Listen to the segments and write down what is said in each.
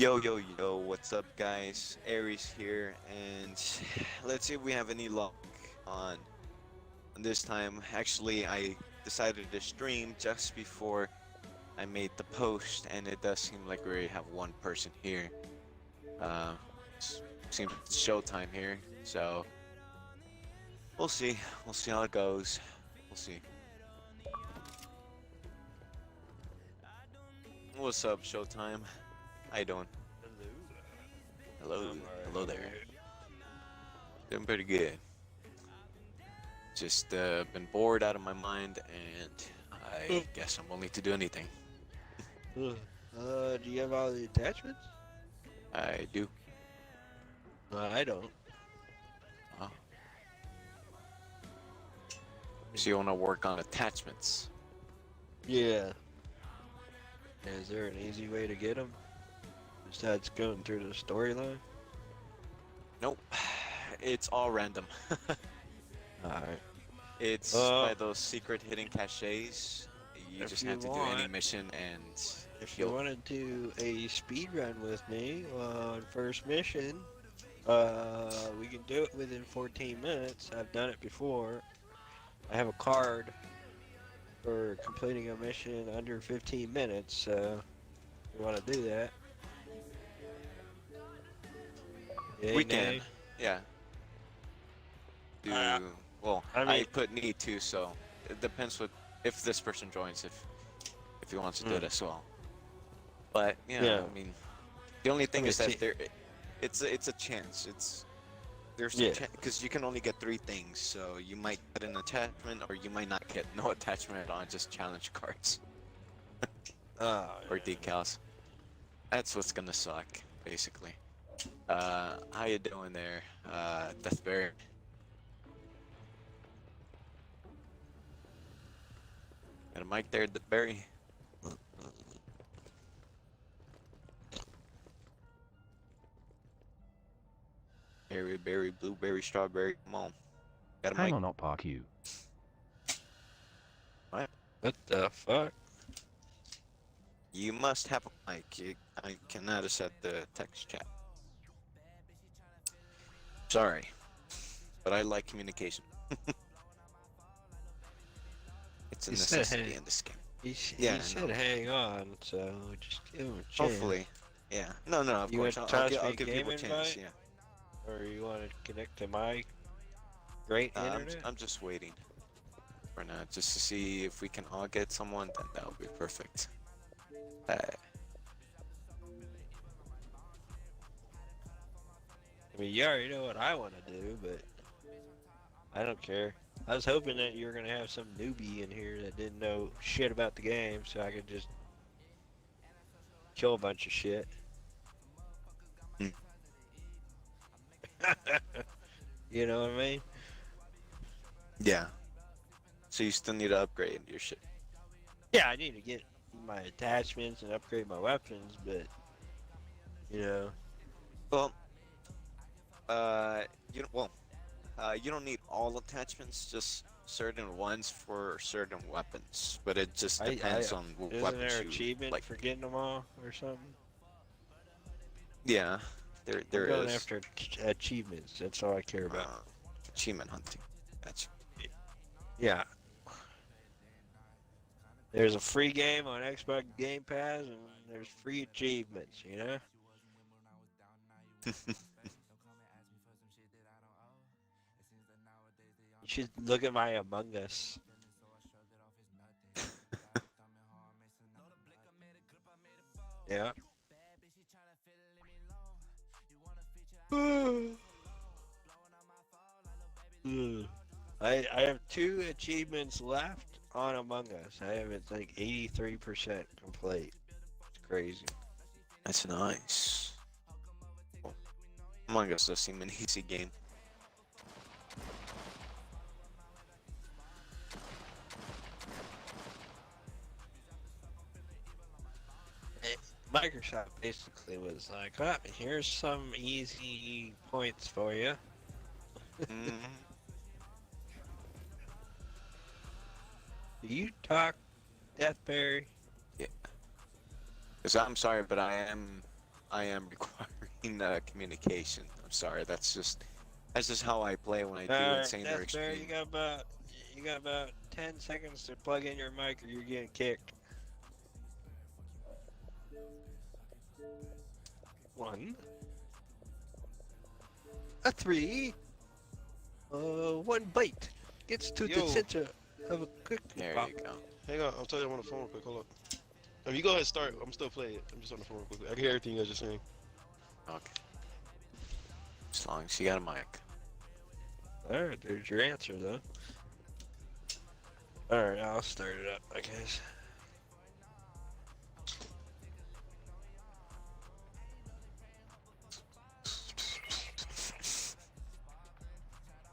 Yo, yo, yo, what's up, guys? Aries here, and let's see if we have any luck on, on this time. Actually, I decided to stream just before I made the post, and it does seem like we already have one person here. Uh, Seems it's showtime here, so we'll see. We'll see how it goes. We'll see. What's up, Showtime? How you doing? Hello. Hello, I'm alright. hello How are there. you? Doing pretty good. Just been bored out of my mind, and I guess I'm willing to do anything. Do you have all the attachments? I do. I don't. Uh, so you want to work on attachments? Yeah. Is there an easy way to get them besides going through the storyline? Nope. It's all random. Alright. It's by Well, those secret hidden caches. You if just you have to do any want, mission, and if you you'll. want to do a speed run with me on first mission, we can do it within 14 minutes. I've done it before. I have a card for completing a mission under 15 minutes, so if you want to do that. We Yay, can. nay. Yeah. Do Uh, well. I I mean, put need to, so it depends what if this person joins, if he wants to do it mm, as well. But yeah, yeah. I mean, the only I thing mean, is that see, it's a chance. There's a yeah. chance because you can only get three things, so you might get an attachment or you might not get no attachment at all, just challenge cards Oh, or yeah. decals. That's what's gonna suck, basically. How you doing there, Deathberry? Got a mic there, Deathberry? Berry, blueberry, strawberry. Come on, got a Hang mic? on, not Park you. What? What the fuck? You must have a mic. I cannot accept the text chat. Sorry, but I like communication. It's a He said, necessity hang, in this game. he Yeah, said no. hang on, so just give him a chance. Hopefully. Yeah. No, no, of You want course. to I'll me give game people a chance. invite? Yeah. Or you want to connect to my great internet? I'm just waiting for now, just to see if we can all get someone. Then that would be perfect. Uh, I mean, you already know what I want to do, but I don't care. I was hoping that you were going to have some newbie in here that didn't know shit about the game, so I could just kill a bunch of shit. mm, You know what I mean? yeah. So you still need to upgrade your shit. Yeah, I need to get my attachments and upgrade my weapons, but you know, Well, you know, well, you don't need all attachments, just certain ones for certain weapons. But it just I depends on what isn't weapons there you achievement like. for getting them all or something? Yeah, I'm there going is. after achievements. That's all I care about. Uh, Achievement hunting. That's Yeah, there's a free game on Xbox Game Pass, and there's free achievements. You know, you should look at my Among Us. Yeah. Ugh. I have two achievements left on Among Us. I have it like 83% complete. It's crazy. that's nice. Well, Among Us does seem an easy game. Eh, Microsoft basically was like, "Ah, here's some easy points for you." Hmm. Do you talk, Deathberry? Yeah. Because I'm sorry, but I am I am requiring communication. I'm sorry. That's just how I play when I do Alright, insane or that's fair. extreme. You got about 10 seconds to plug in your mic or you're getting kicked. One. A three. One bite. Gets to the Yo. center of a quick There pop. you go. Hang on, I'll tell you I'm on the phone real quick. Hold up. If you go ahead and start, I'm still playing it. I'm just on the phone real quick. I can hear everything you guys are saying. Okay. As long as you got a mic. Alright, there's your answer though. Alright, I'll start it up, I guess.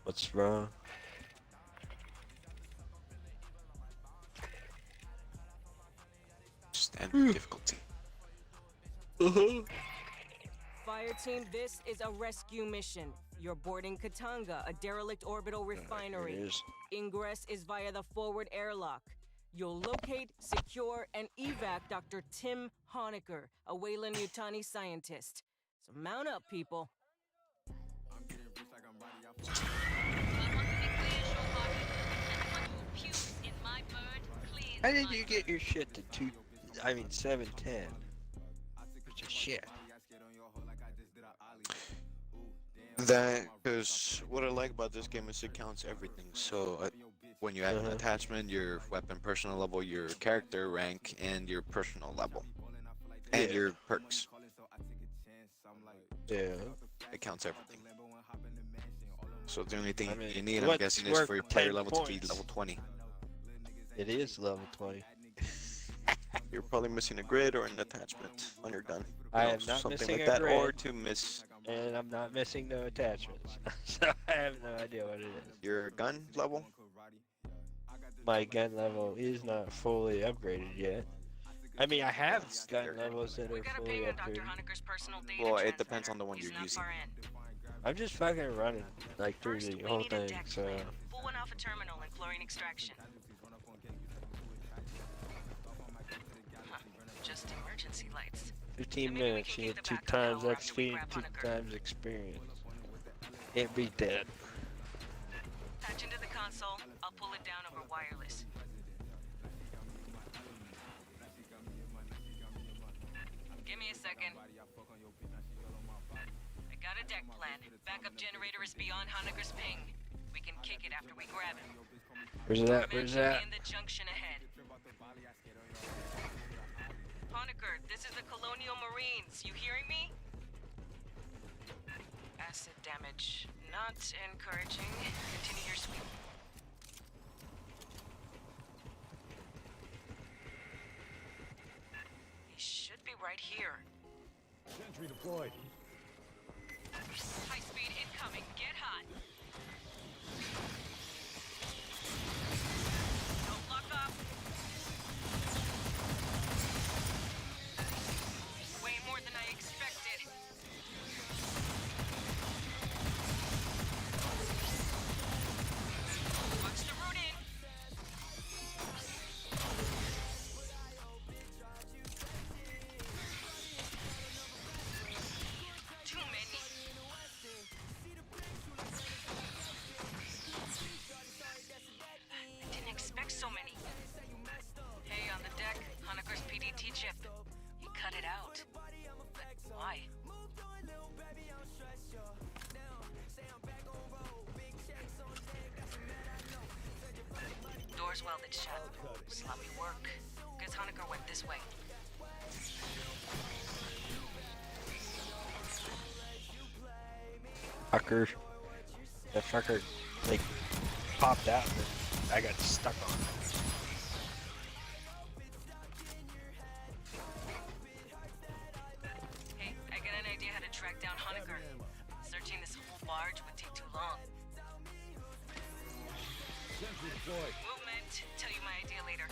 What's wrong? Just end the difficulty. Fire team, this is a rescue mission. You're boarding Katanga, a derelict orbital Here refinery. it is. Ingress is via the forward airlock. You'll locate, secure, and evac Dr. Tim Honecker, a Weyland Yutani scientist. So mount up, people. How did you get your shit to 710? Which is shit. Because what I like about this game is it counts everything. So when you add an Uh-huh. attachment, your weapon personal level, your character rank, and your personal level, and Yeah. your perks. Yeah. It counts everything. So the only thing I mean, you need, I'm what's guessing, is worth for your player 10 level to be points? level 20. It is level 20. You're probably missing a grid or an attachment on your gun. I You know, am not something missing like a that, or grid. to miss And I'm not missing no attachments. So I have no idea what it is. your gun level. My gun level is not fully upgraded yet. I mean, I have That's gun fair. levels that We are got a fully ping on Dr. upgraded. Honecker's personal data Well, it transmitter. depends on the one He's you're not using. far in. I'm just fucking running like through First, the we whole need a thing. deck So plan. Pull one off a terminal and chlorine extraction. Huh, just emergency lights. 15 Maybe we minutes, can you kick get the 2 back on times power after we XP and grab 2 Honecker. times experience. Can't beat that. Patch into the console. I'll pull it down over wireless. Give me a second. I got a deck plan. Backup generator is beyond Honecker's ping. We can kick it after we grab him. Where's it at? Command Where's should that? be in the junction ahead. Honecker, this is the Colonial Marines. You hearing me? Acid damage. Not encouraging. Continue your sweep. He should be right here. Sentry deployed. High speed incoming. Get hot. Don't lock up. Way more than I expected. Watch the route in. Too many. I didn't expect so many. Hey, on the deck, Honecker's PDT chip. He cut it out. But why? Doors welded shut. Sloppy work. Guess Honecker went this way. Fucker. That fucker, like, popped out and I got stuck on it. Hey, I got an idea how to track down Honecker. Searching this whole barge would take too long. Sentry deployed. Movement. Tell you my idea later.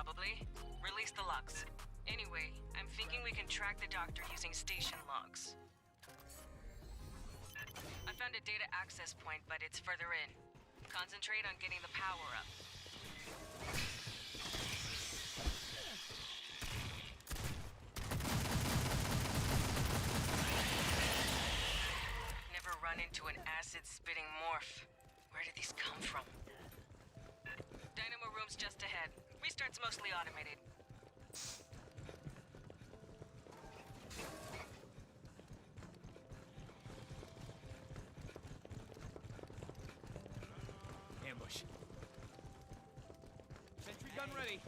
Probably. Release the locks. Anyway, I'm thinking we can track the doctor using station logs. I found a data access point, but it's further in. Concentrate on getting the power up. Never run into an acid-spitting morph. Where did these come from? Dynamo room's just ahead. Restart's mostly automated. Ambush. Sentry gun ready.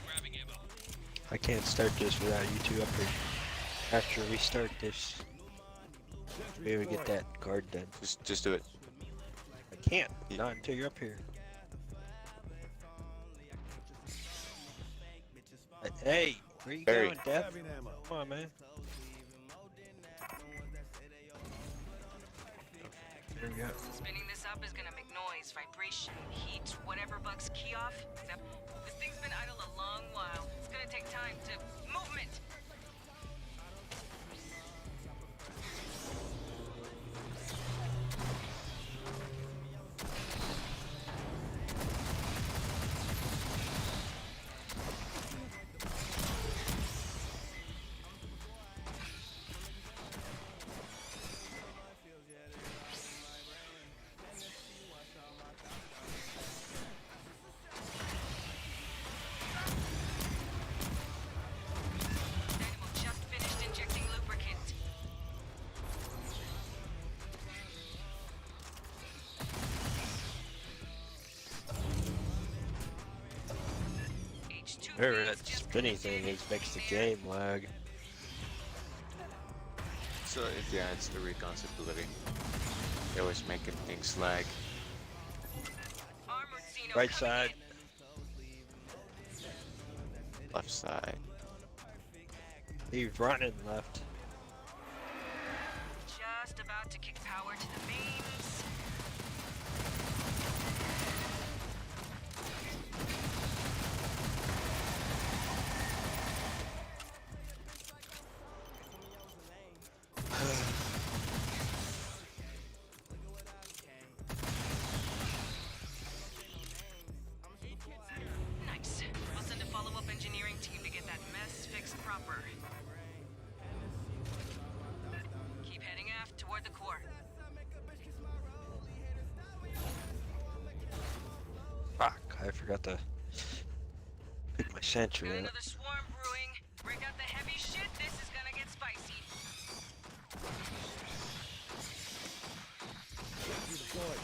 Grabbing ammo. I can't start this without you two up here. After we start this, Sentry maybe get deployed. that guard done. Just do it. I can't. Not until you're up here. Hey, where you Barry. going, Death? Grabbing ammo. Come on, man. Here we go. Spinning this up is gonna make noise, vibration, heat, whatever bugs key off. Except this thing's been idle a long while. It's gonna take time to movement. Dynamo just finished injecting lubricant. H2 Whatever feeds that just spinny thing connected. is makes the game lag. So yeah, it's the recon's ability. They always making things lag. Armored Xeno Right coming side. in. Left side. He's running left. Just about to kick power to the mains. Nice. I'll send a follow-up engineering team to get that mess fixed proper. Keep heading aft toward the core. Fuck, I forgot to pick my sentry Got up. another swarm brewing. Break out the heavy shit. This is gonna get spicy. Sentry deployed.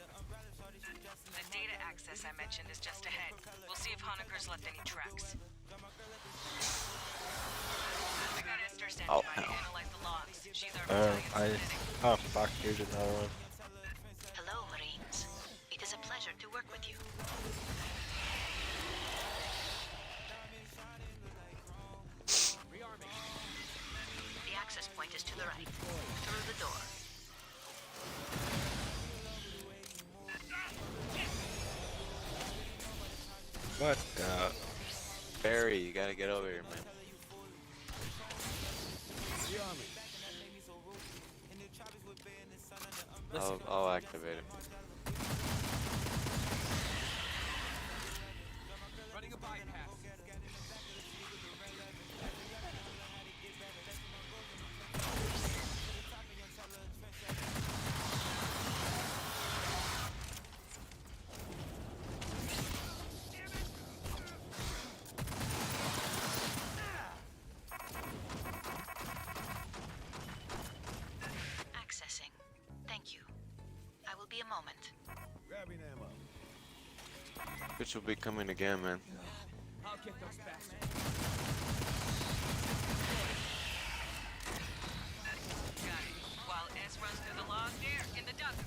The data access I mentioned is just ahead. We'll see if Honecker's left any tracks. I got Esther standing Oh, by to ow. analyze the logs. She's our Oh, battalion's medic. oh fuck, here's another one. Hello, Marines. It is a pleasure to work with you. The access point is to the right, through the door. What the? Barry, you gotta get over here, man. The army. I'll activate it. moment. Grabbing ammo. Bitch will be coming again, man. I'll get those bastards. Got it. While S runs through the log there, in the duct.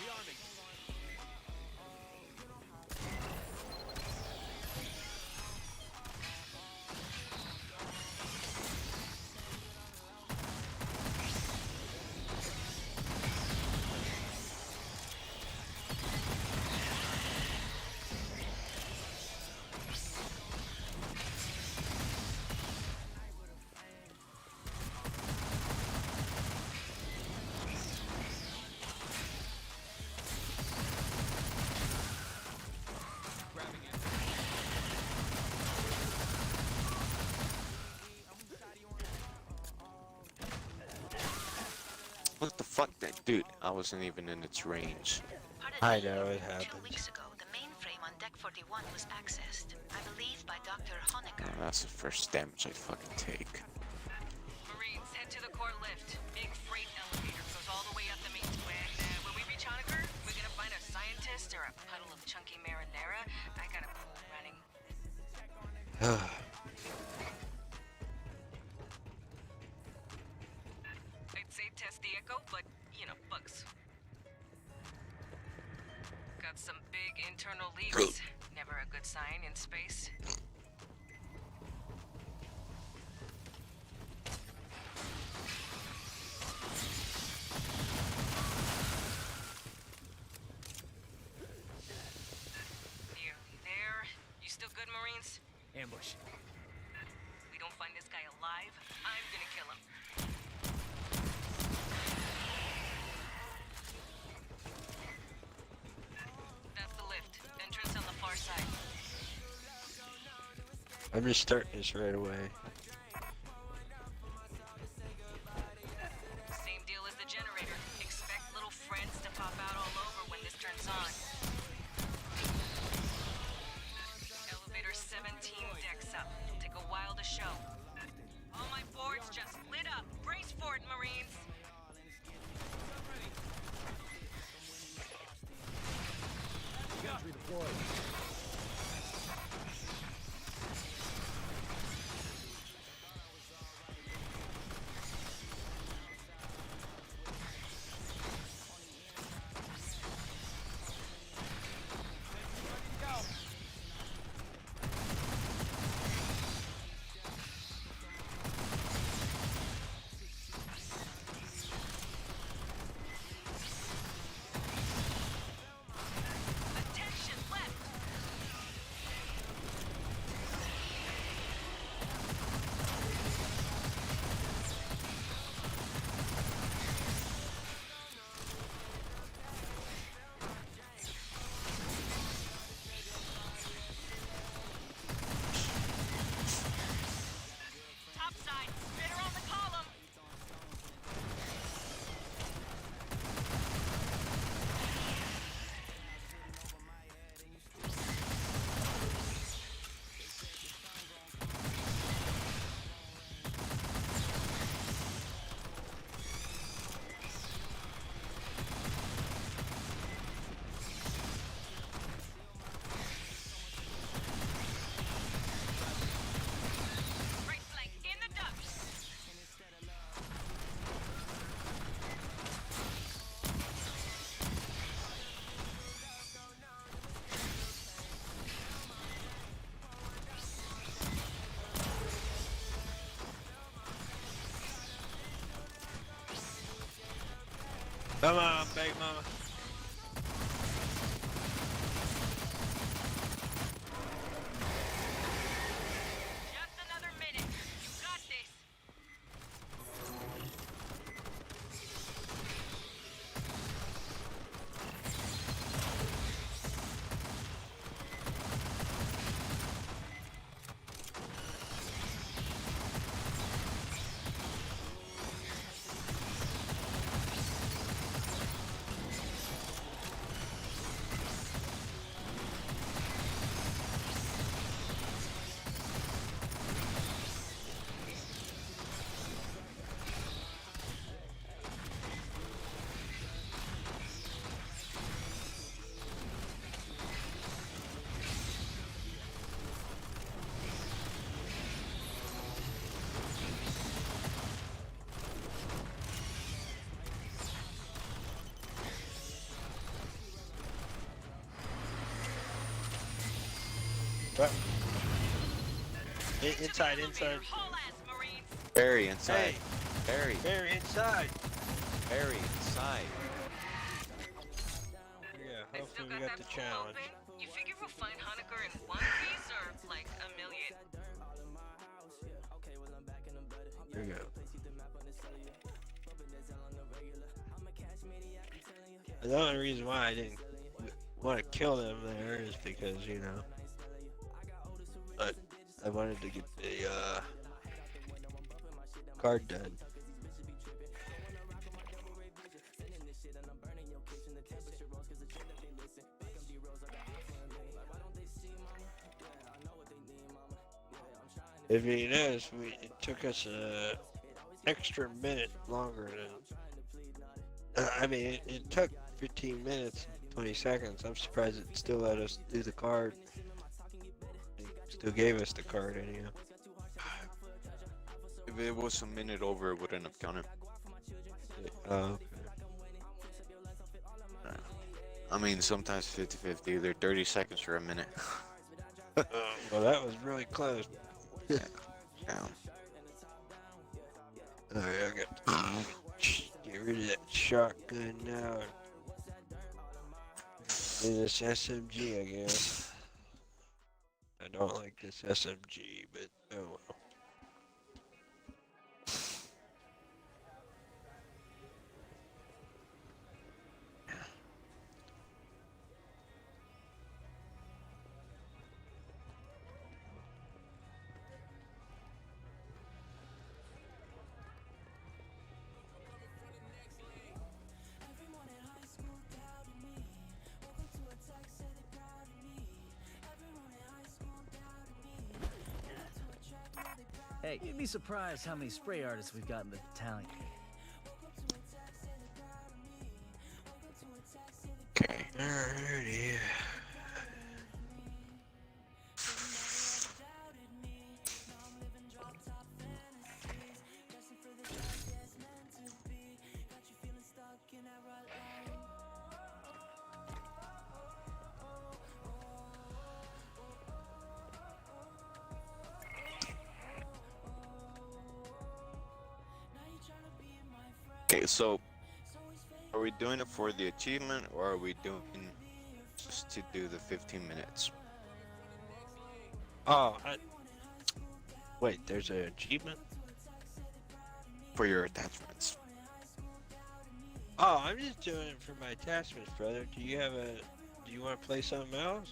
Rearming. Grabbing it. What the fuck, that dude? I wasn't even in its range. I know, it 2 happens. weeks ago, the mainframe on Deck 41 was accessed, I believe by Dr. Honecker. Oh, that's the first damage I fucking take. Marines, head to the core lift. Big freight elevator goes all the way up the main. When we reach Honecker, we're gonna find a scientist or a puddle of chunky marinara. I got a pool running. I'd say test the echo, but, you know, bugs. Got some big internal leaks. Never a good sign in space. Nearly there. You still good, Marines? Ambush. We don't find this guy alive, I'm gonna kill him. That's the lift. Entrance on the far side. I'm just starting this right away. Same deal as the generator. Expect little friends to pop out all over when this turns on. Elevator 17 decks up. Take a while to show. All my boards just lit up. Brace for it, Marines. Gantry deployed. Attention, left. Top side, spitter on the column. Right flank in the ducts. Come on, big mama. Just another minute. You got this. Inside, inside. Haul ass, Marines. Barry inside. Hey, Barry. Barry, inside. Barry inside. Yeah, I still hopefully we got got that the pool challenge. open. You figure we'll find Honecker in one piece or like a million? Here we go. The only reason why I didn't want to kill them there is because, you know, I wanted to get the card done. If you notice, it took us a extra minute longer than. I mean, it took 15 minutes, 20 seconds. I'm surprised it still let us do the card. It still gave us the card anyhow. If it was a minute over, it wouldn't have counted. Oh, I mean, sometimes 50-50, either 30 seconds or a minute. well, that was really close. Yeah. Alright, I got get rid of that shotgun now. Do this SMG, I guess. I don't like this SMG, but oh well. Hey, you'd be surprised how many spray artists we've got in the battalion. Okay. Alrighty. Okay, so are we doing it for the achievement or are we doing just to do the 15 minutes? Oh, wait, there's an achievement? For your attachments. Oh, I'm just doing it for my attachments, brother. Do you want to play something else?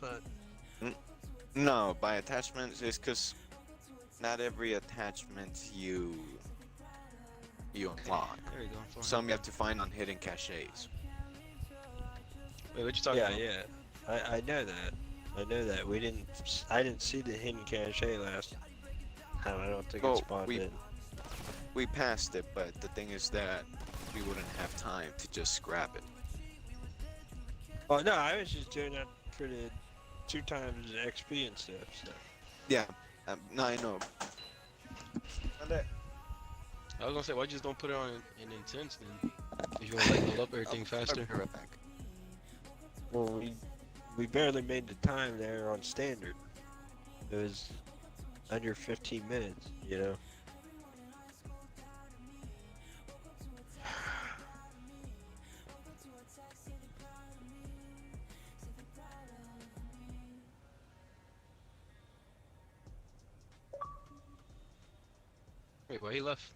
No, by attachments is because not every attachment you unlock. There you go. Some you have to find on hidden caches. Wait, what you talking Yeah, about? yeah. I know that. I know that. I didn't see the hidden cache last time. I don't think it Well, spawned in. We passed it, but the thing is that we wouldn't have time to just scrap it. Oh no, I was just doing that for the 2 times XP and stuff. So. Yeah, no, I know. I was gonna say, why just don't put it on in intense then? If you want to like level up everything faster. I'll be right back. Well, we barely made the time there on standard. It was under 15 minutes, you know. Wait, why he left?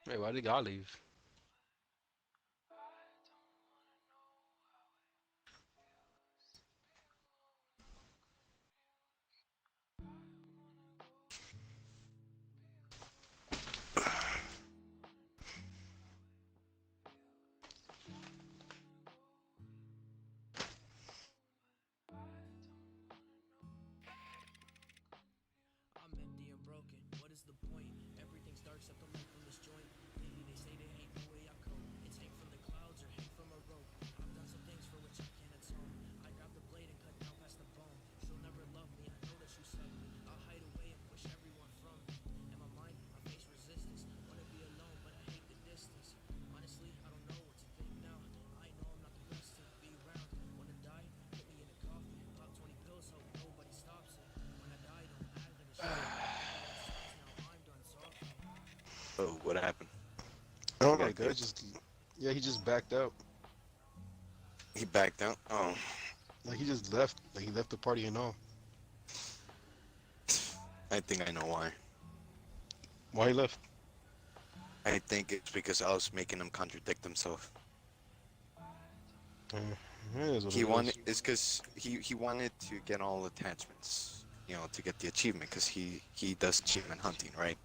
Wait, why did God leave? I'm empty and broken. What is the point? Everything starts at the light from this joint. Lately they say they ain't Oh, what happened? Oh You my got god, killed? just yeah, he just backed out. He backed out. Oh, Like he just left. Like he left the party and all. I think I know why. Why he left? I think it's because I was making him contradict himself. Yeah, it is what He it wanted is. it's because he wanted to get all attachments, you know, to get the achievement because he does achievement hunting, right?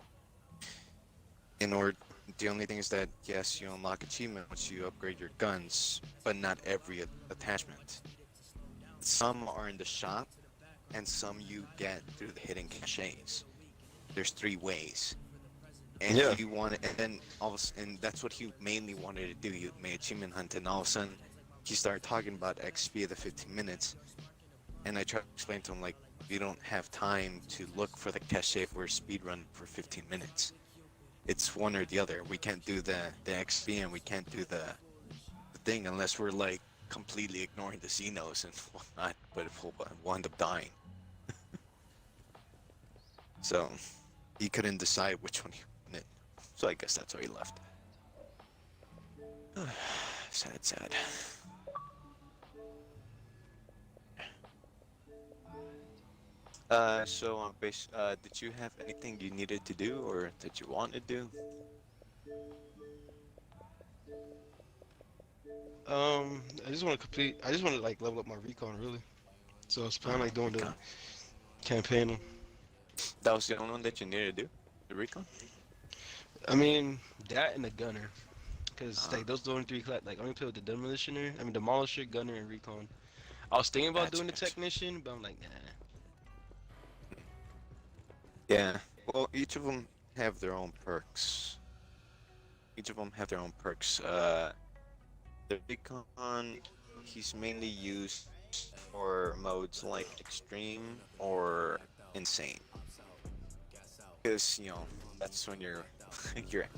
In order, the only thing is that yes, you unlock achievement once you upgrade your guns, but not every attachment. Some are in the shop, and some you get through the hidden caches. There's 3 ways. And Yeah. he wanted, and then and that's what he mainly wanted to do. He made achievement hunt, and all of a sudden, he started talking about XP of the 15 minutes. And I tried to explain to him like, we don't have time to look for the cache if we're speedrun for 15 minutes. It's one or the other. We can't do the XP and we can't do the thing unless we're like completely ignoring the Xenos and whatnot. But we'll end up dying. So he couldn't decide which one he wanted. So I guess that's why he left. Sad, sad. Did you have anything you needed to do or that you wanted to do? I just want to complete. I just want to like level up my recon really. So I was planning like doing the Recon. campaign. That was the only one that you needed to do? The recon? I mean that and the gunner, because Uh-huh. like those are the only 3 like I only play with the demolitioner. I mean demolisher, gunner, and recon. I was thinking about Gotcha, doing the gotcha. technician, but I'm like nah. Yeah. Well, each of them have their own perks. Each of them have their own perks. The recon, he's mainly used for modes like extreme or insane. Because, you know, that's when your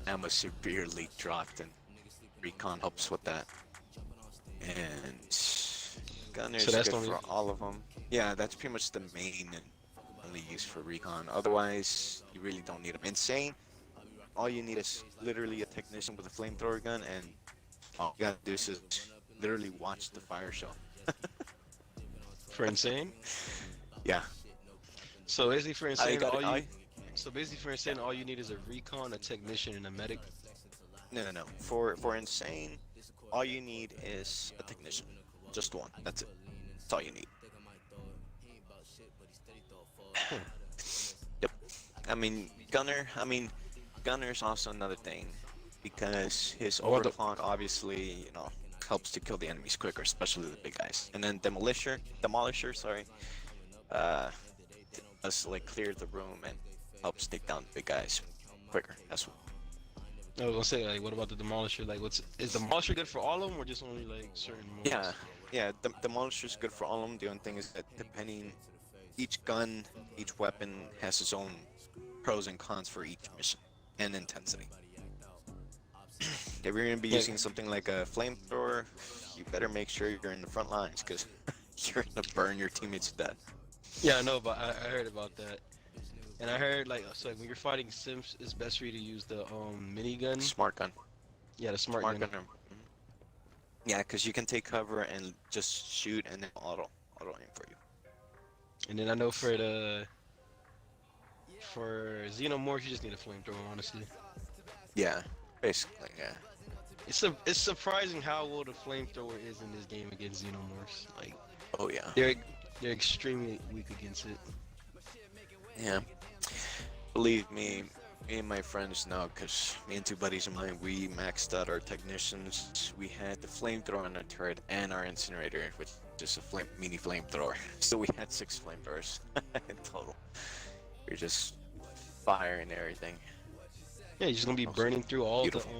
ammo severely dropped and recon helps with that. And gunner's So that's good the only- for all of them. Yeah, that's pretty much the main and only use for recon. Otherwise, you really don't need them. Insane, all you need is literally a technician with a flamethrower gun, and all you gotta do is just literally watch the fire show. For insane. Yeah, So basically for insane, got all it. you. So basically for insane, all you need is a recon, a technician, and a medic. No. For insane, all you need is a technician. Just one. That's it. That's all you need. Yep. Gunner's also another thing because his What the- overclock obviously, you know, helps to kill the enemies quicker, especially the big guys. And then Demolisher, sorry, does like clear the room and helps take down the big guys quicker. That's what. I was gonna say like, what about the demolisher? Like, is demolisher good for all of them or just only like certain modes? Yeah. Demolisher's good for all of them. The only thing is that depending, each gun, each weapon has its own pros and cons for each mission and intensity. If you're gonna be Yeah. using something like a flamethrower, you better make sure you're in the front lines because you're gonna burn your teammates to death. Yeah, I know, but I heard about that. And I heard like so like when you're fighting Sims, it's best for you to use the minigun. Smart gun. Yeah, the smart, Smart gun. gun. Yeah, because you can take cover and just shoot and then auto aim for you. And then I know for Xenomorph, you just need a flamethrower, honestly. Yeah, basically, yeah. It's surprising how well the flamethrower is in this game against Xenomorphs. Like Oh yeah. they're extremely weak against it. Yeah. Believe me and my friends know, because me and 2 buddies of mine, we maxed out our technicians. We had the flamethrower on our turret and our incinerator, which is a mini flamethrower. So we had 6 flamethrowers in total. We are just firing everything. Yeah, you're just gonna be Awesome. burning through all Beautiful.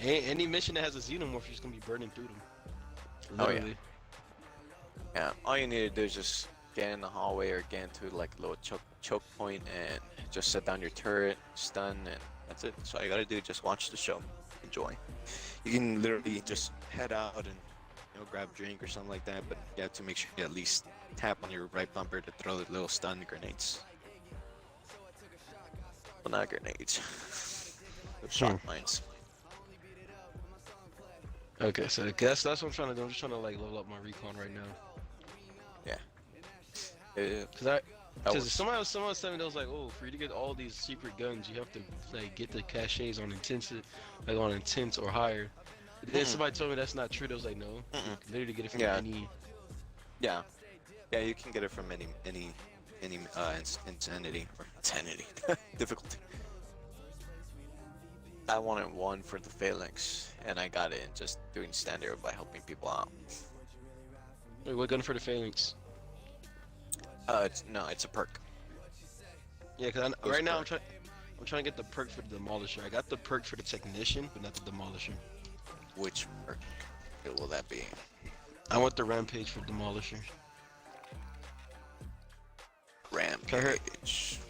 any mission that has a Xenomorph, you're just gonna be burning through them. Oh, yeah. Literally. Yeah, all you need to do is just get in the hallway or get into like a little choke point and just set down your turret, stun, and that's it. So all you gotta do is just watch the show, enjoy. You can literally just head out and grab a drink or something like that, but you have to make sure you at least tap on your right bumper to throw the little stun grenades. Well, not grenades. The shock mines. Okay, so I guess that's what I'm trying to do. I'm just trying to like level up my recon right now. Cause That Because was- someone else told me that was like, oh, for you to get all these secret guns, you have to like get the caches on intense or higher. Then somebody told me that's not true. They was like, no, you can literally get it from Yeah. any. Yeah, you can get it from any insanity or insanity difficulty. I wanted one for the Phalanx, and I got it in just doing standard by helping people out. Wait, what gun for the Phalanx? It's a perk. Yeah, because Those right now I'm perk. trying to get the perk for the Demolisher. I got the perk for the Technician, but not the Demolisher. Which perk will that be? I want the Rampage for Demolisher. Rampage.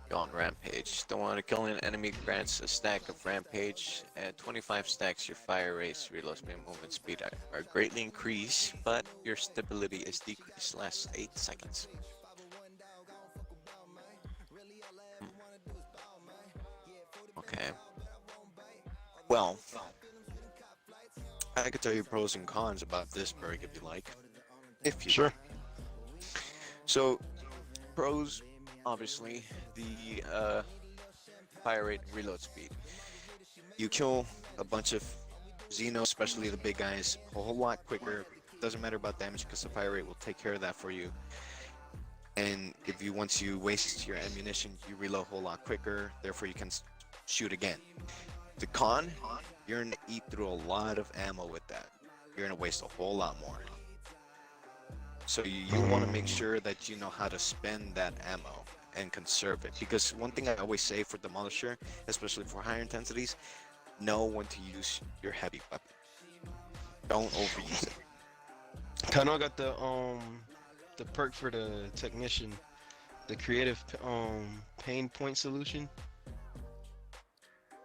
Go on Rampage. The one to kill an enemy grants a stack of Rampage, and 25 stacks. Your fire rates, reload speed, and movement speed are greatly increased, but your stability is decreased. Lasts 8 seconds. Okay. Well, I could tell you pros and cons about this perk if you like. If you Sure. So, pros, obviously, the fire rate, reload speed. You kill a bunch of Xeno, especially the big guys, a whole lot quicker. Doesn't matter about damage because the fire rate will take care of that for you. And if you once you waste your ammunition, you reload a whole lot quicker. Therefore, you can shoot again. The con, you're gonna eat through a lot of ammo with that. You're gonna waste a whole lot more. So you want to make sure that you know how to spend that ammo and conserve it. Because one thing I always say for Demolisher, especially for higher intensities, know when to use your heavy weapon. Don't overuse it. I know I got the perk for the Technician, the creative pain point solution.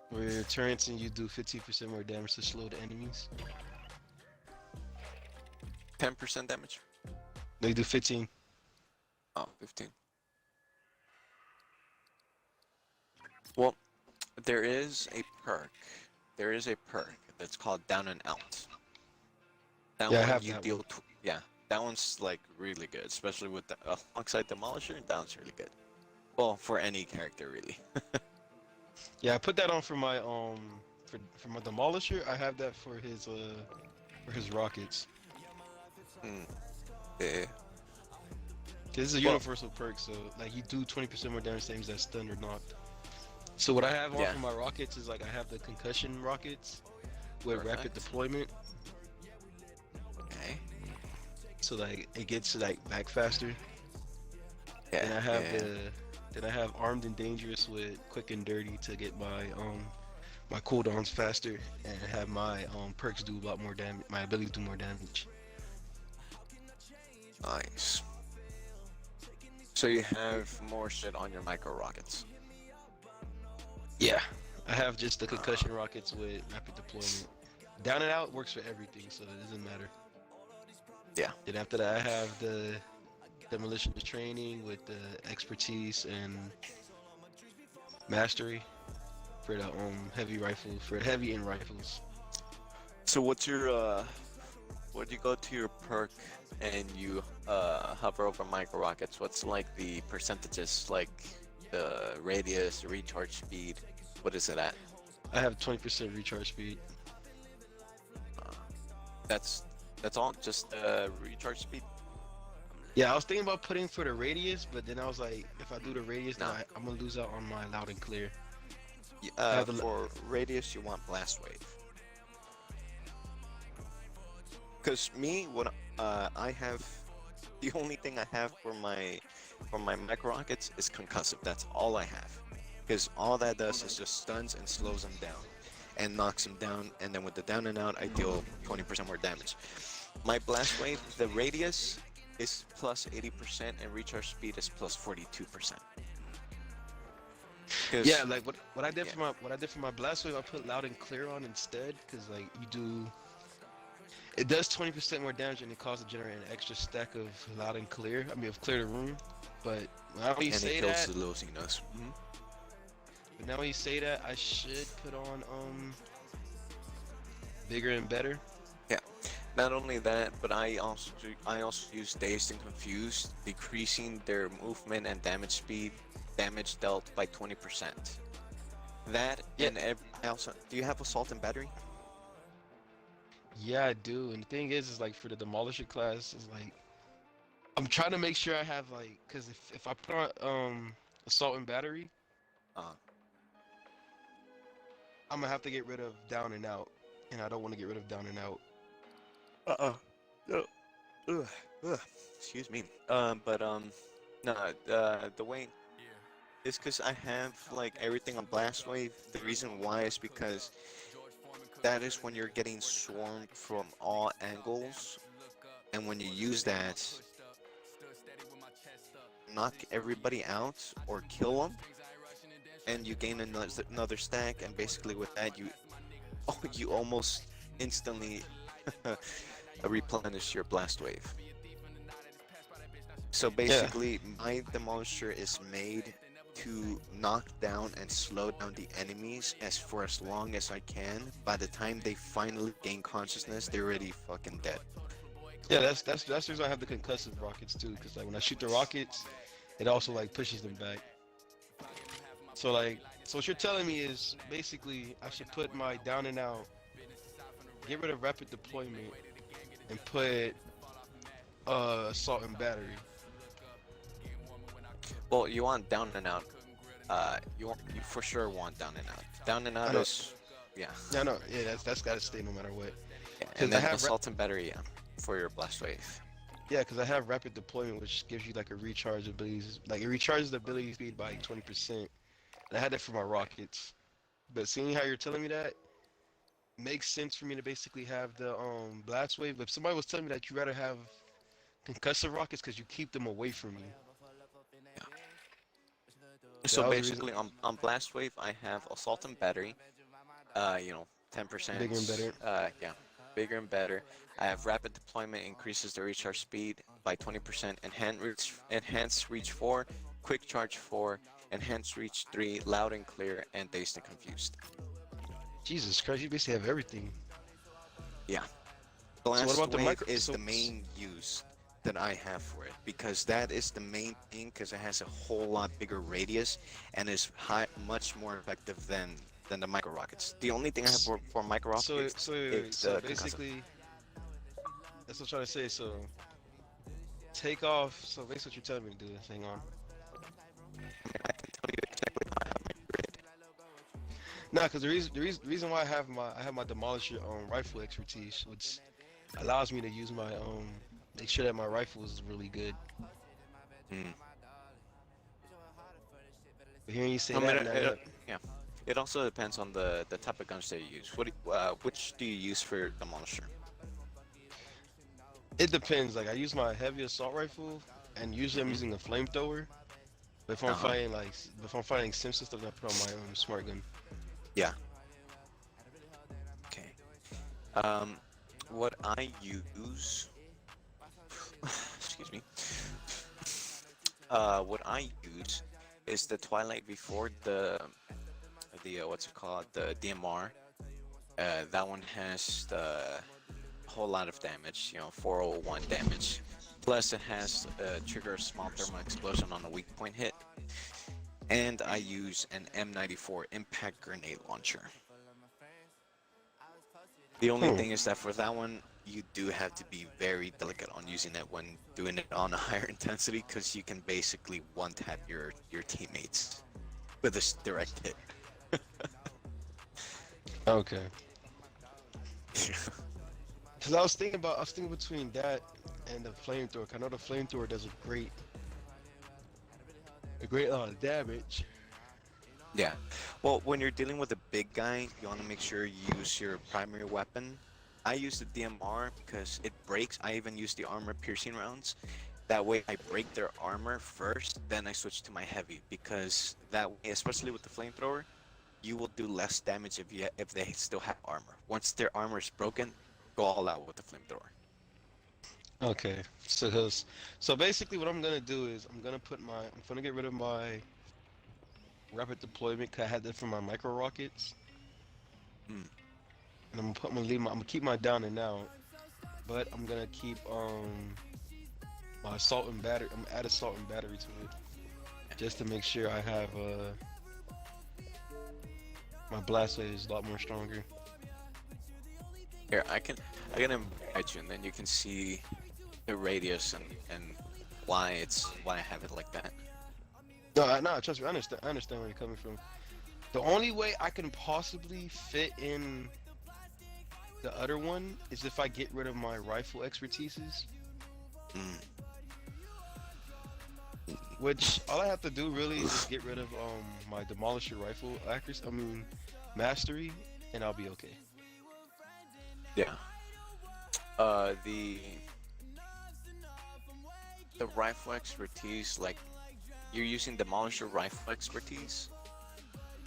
Where turrets and you do 15% more damage to slow the enemies. 10% damage. They do 15. Oh, 15. Well, there is a perk. There is a perk that's called Down and Out. That Yeah, I one have you that deal. one. Yeah, that one's like really good, especially with the alongside Demolisher. That one's really good. Well, for any character really. Yeah, I put that on for my for my Demolisher. I have that for his rockets. Yeah. This is a Well- universal perk, so like you do 20% more damage to enemies that's stunned or knocked. So what I have on Yeah. for my rockets is like I have the concussion rockets with rapid Perfect. deployment, Okay. so like it gets like back faster. Yeah. And I have yeah. then I have armed and dangerous with quick and dirty to get my cooldowns faster and have my perks do a lot more damage. My ability to do more damage. Nice. So you have more shit on your micro rockets. Yeah, I have just the concussion rockets with rapid deployment. Down and out works for everything, so it doesn't matter. Yeah. Then after that, I have the demolition training with the expertise and mastery for the heavy rifle for heavy and rifles. So what's your when you go to your perk and you hover over micro rockets, what's like the percentages, like the radius, the recharge speed? What is it at? I have 20% recharge speed. That's all, just recharge speed. Yeah, I was thinking about putting for the radius, but then I was like, if I do the radius, No. then I'm gonna lose out on my loud and clear. Uh, have the- for radius, you want blast wave. Cause me, what I have, the only thing I have for my micro rockets is concussive. That's all I have. Because all that does is just stuns and slows them down, and knocks them down. And then with the down and out, I deal 20% more damage. My blast wave, the radius is plus 80%, and recharge speed is plus 42%. Yeah, like what I did Yeah. for my blast wave, I put loud and clear on instead, cause like you do, It does 20% more damage and it costs to generate an extra stack of loud and clear. I mean, of clear the room. But now when you And say it kills that, the Lucinos. but now when you say that, I should put on bigger and better. Yeah. Not only that, but I also use Dazed and Confused, decreasing their movement and damage speed, damage dealt by 20%. That Yeah. and I also do you have Assault and Battery? Yeah, I do. And the thing is like for the Demolisher class, is like I'm trying to make sure I have like, cause if I put on Assault and Battery, Uh, I'm gonna have to get rid of Down and Out, and I don't want to get rid of Down and Out. No. Ugh. Ugh. Excuse me. No. The way is because I have like everything on Blast Wave. The reason why is because that is when you're getting swarmed from all angles, and when you use that, knock everybody out or kill them, and you gain another stack. And basically with that, you almost instantly replenish your Blast Wave. So basically, my Demolisher is made to knock down and slow down the enemies for as long as I can. By the time they finally gain consciousness, they're already fucking dead. Yeah, that's the reason I have the concussive rockets too, because like when I shoot the rockets, it also like pushes them back. So what you're telling me is basically I should put my Down and Out, get rid of rapid deployment, and put Assault and Battery. Well, you want Down and Out. You for sure want Down and Out. Down and I Out know. is, yeah. Yeah, no, yeah, that's gotta stay no matter what. Yeah, 'Cause and I then have Assault and Battery, yeah, for your Blast Wave. Yeah, because I have rapid deployment, which gives you like a recharge abilities, like it recharges the ability speed by 20%. And I had that for my rockets, but seeing how you're telling me that makes sense for me to basically have the blast wave. If somebody was telling me that you'd rather have concussive rockets because you keep them away from you. So that was the reason- basically, on Blast Wave, I have Assault and Battery. 10%. Bigger and better. Yeah, bigger and better. I have Rapid Deployment, increases the recharge speed by 20%. Enhanced Reach 4, Quick Charge 4, Enhanced Reach 3, Loud and Clear, and Dazed and Confused. Jesus Christ, you basically have everything. Yeah. Blast what about the Wave micro- is so- the main use that I have for it, because that is the main thing, because it has a whole lot bigger radius and is much more effective than the micro rockets. The only thing I have for micro rockets So is so the concussive. basically, that's what I'm trying to say. So take off. So basically, what you're telling me to do is hang on. I can tell you exactly how I have my grid. Nah, because the reason why I have my demolisher rifle expertise, which allows me to use my make sure that my rifle is really good. Mm. But hearing you say I mean, that, yeah. It also depends on the type of guns that you use. Which do you use for Demolisher? it depends. Like I use my heavy assault rifle, and usually I'm using a flamethrower. But if I'm Uh-huh. fighting Simpson stuff, I put on my smart gun. Yeah. Okay. What I use. Excuse me. What I use is the Twilight before the what's it called, the DMR. That one has the whole lot of damage, 401 damage. Plus it has trigger a small thermal explosion on a weak point hit. And I use an M94 impact grenade launcher. The only thing is that for that one, you do have to be very delicate on using it when doing it on a higher intensity, because you can basically one-tap your teammates with a direct hit. Okay. Because I was thinking between that and the flamethrower. 'Cause I know the flamethrower does a great amount of damage. Yeah. Well, when you're dealing with a big guy, you want to make sure you use your primary weapon. I use the DMR because it breaks. I even use the armor piercing rounds. That way I break their armor first, then I switch to my heavy, because that way, especially with the flamethrower, you will do less damage if they still have armor. Once their armor is broken, go all out with the flamethrower. Okay, so basically what I'm gonna do is I'm gonna get rid of my rapid deployment 'cause I had that for my micro rockets, Mm. and I'm gonna keep my down and out, but I'm gonna keep my assault and battery. I'm gonna add assault and battery to it, just to make sure I have my blast wave is a lot more stronger. Here, I can invite you, and then you can see the radius and why I have it like that. No, trust me, I understand where you're coming from. The only way I can possibly fit in the other one is if I get rid of my rifle expertises. Mm. Which all I have to do really is just get rid of my demolisher rifle accuracy. I mean, mastery, and I'll be okay. Yeah. The rifle expertise, like you're using demolisher rifle expertise.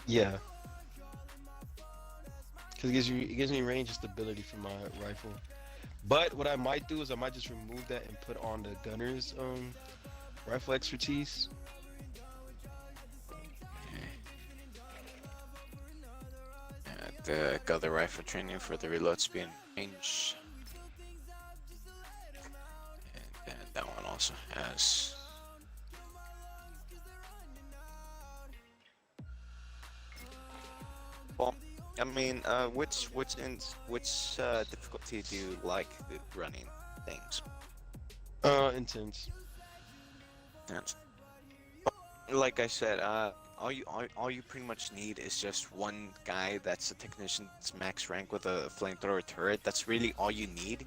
Yeah. Because it gives me range and stability for my rifle. But what I might do is I might just remove that and put on the gunner's rifle expertise. Got the rifle training for the reload speed and range. And then that one also has. Well, I mean, which difficulty do you like running things? Intense. And like I said, all you pretty much need is just one guy that's a technician that's max rank with a flamethrower turret. That's really all you need.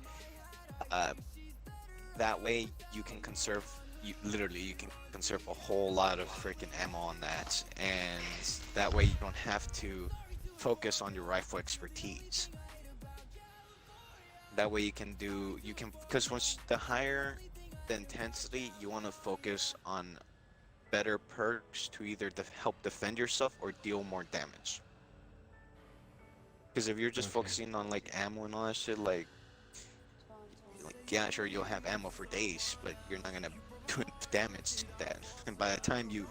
That way you can conserve. You can conserve a whole lot of freaking ammo on that, and that way you don't have to focus on your rifle expertise. That way because once the higher the intensity, you want to focus on better perks to either help defend yourself or deal more damage. Because if you're just focusing on like ammo and all that shit, like yeah, sure, you'll have ammo for days, but you're not gonna do enough damage to that. And by the time you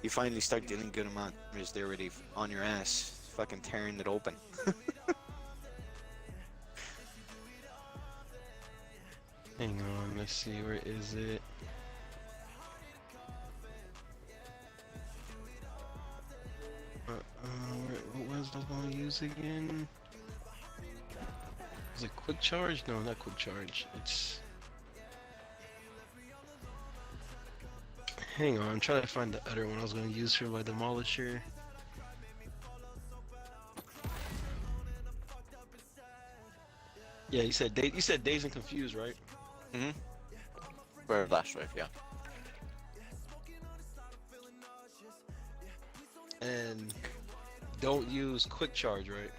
finally start dealing good amount of damage, they're already on your ass, fucking tearing it open. Hang on, let's see, where is it? What was I going to use again? Is it quick charge? No, not quick charge. It's. Hang on, I'm trying to find the other one I was going to use for my demolisher. Yeah, you said Dazed and Confused, right? Mm-hmm. For Blast Wave, yeah. And don't use quick charge, right?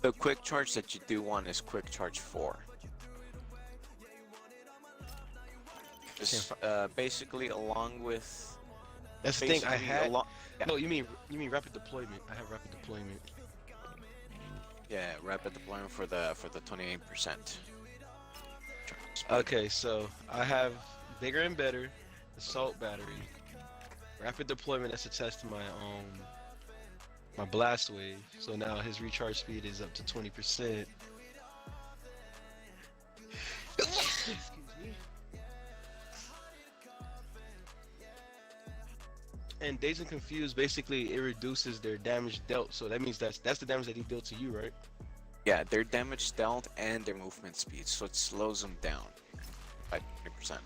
The quick charge that you do want is quick charge 4. Just basically along with. That's the thing I had. Yeah. No, you mean rapid deployment? I have rapid deployment. Yeah, rapid deployment for the 28%. Okay, so I have bigger and better assault battery, rapid deployment that's attached to my blast wave. So now his recharge speed is up to 20%. Excuse me. And Dazed and Confused, basically it reduces their damage dealt. So that means that's the damage that he dealt to you, right? Yeah, their damage dealt and their movement speed, so it slows them down by 20%.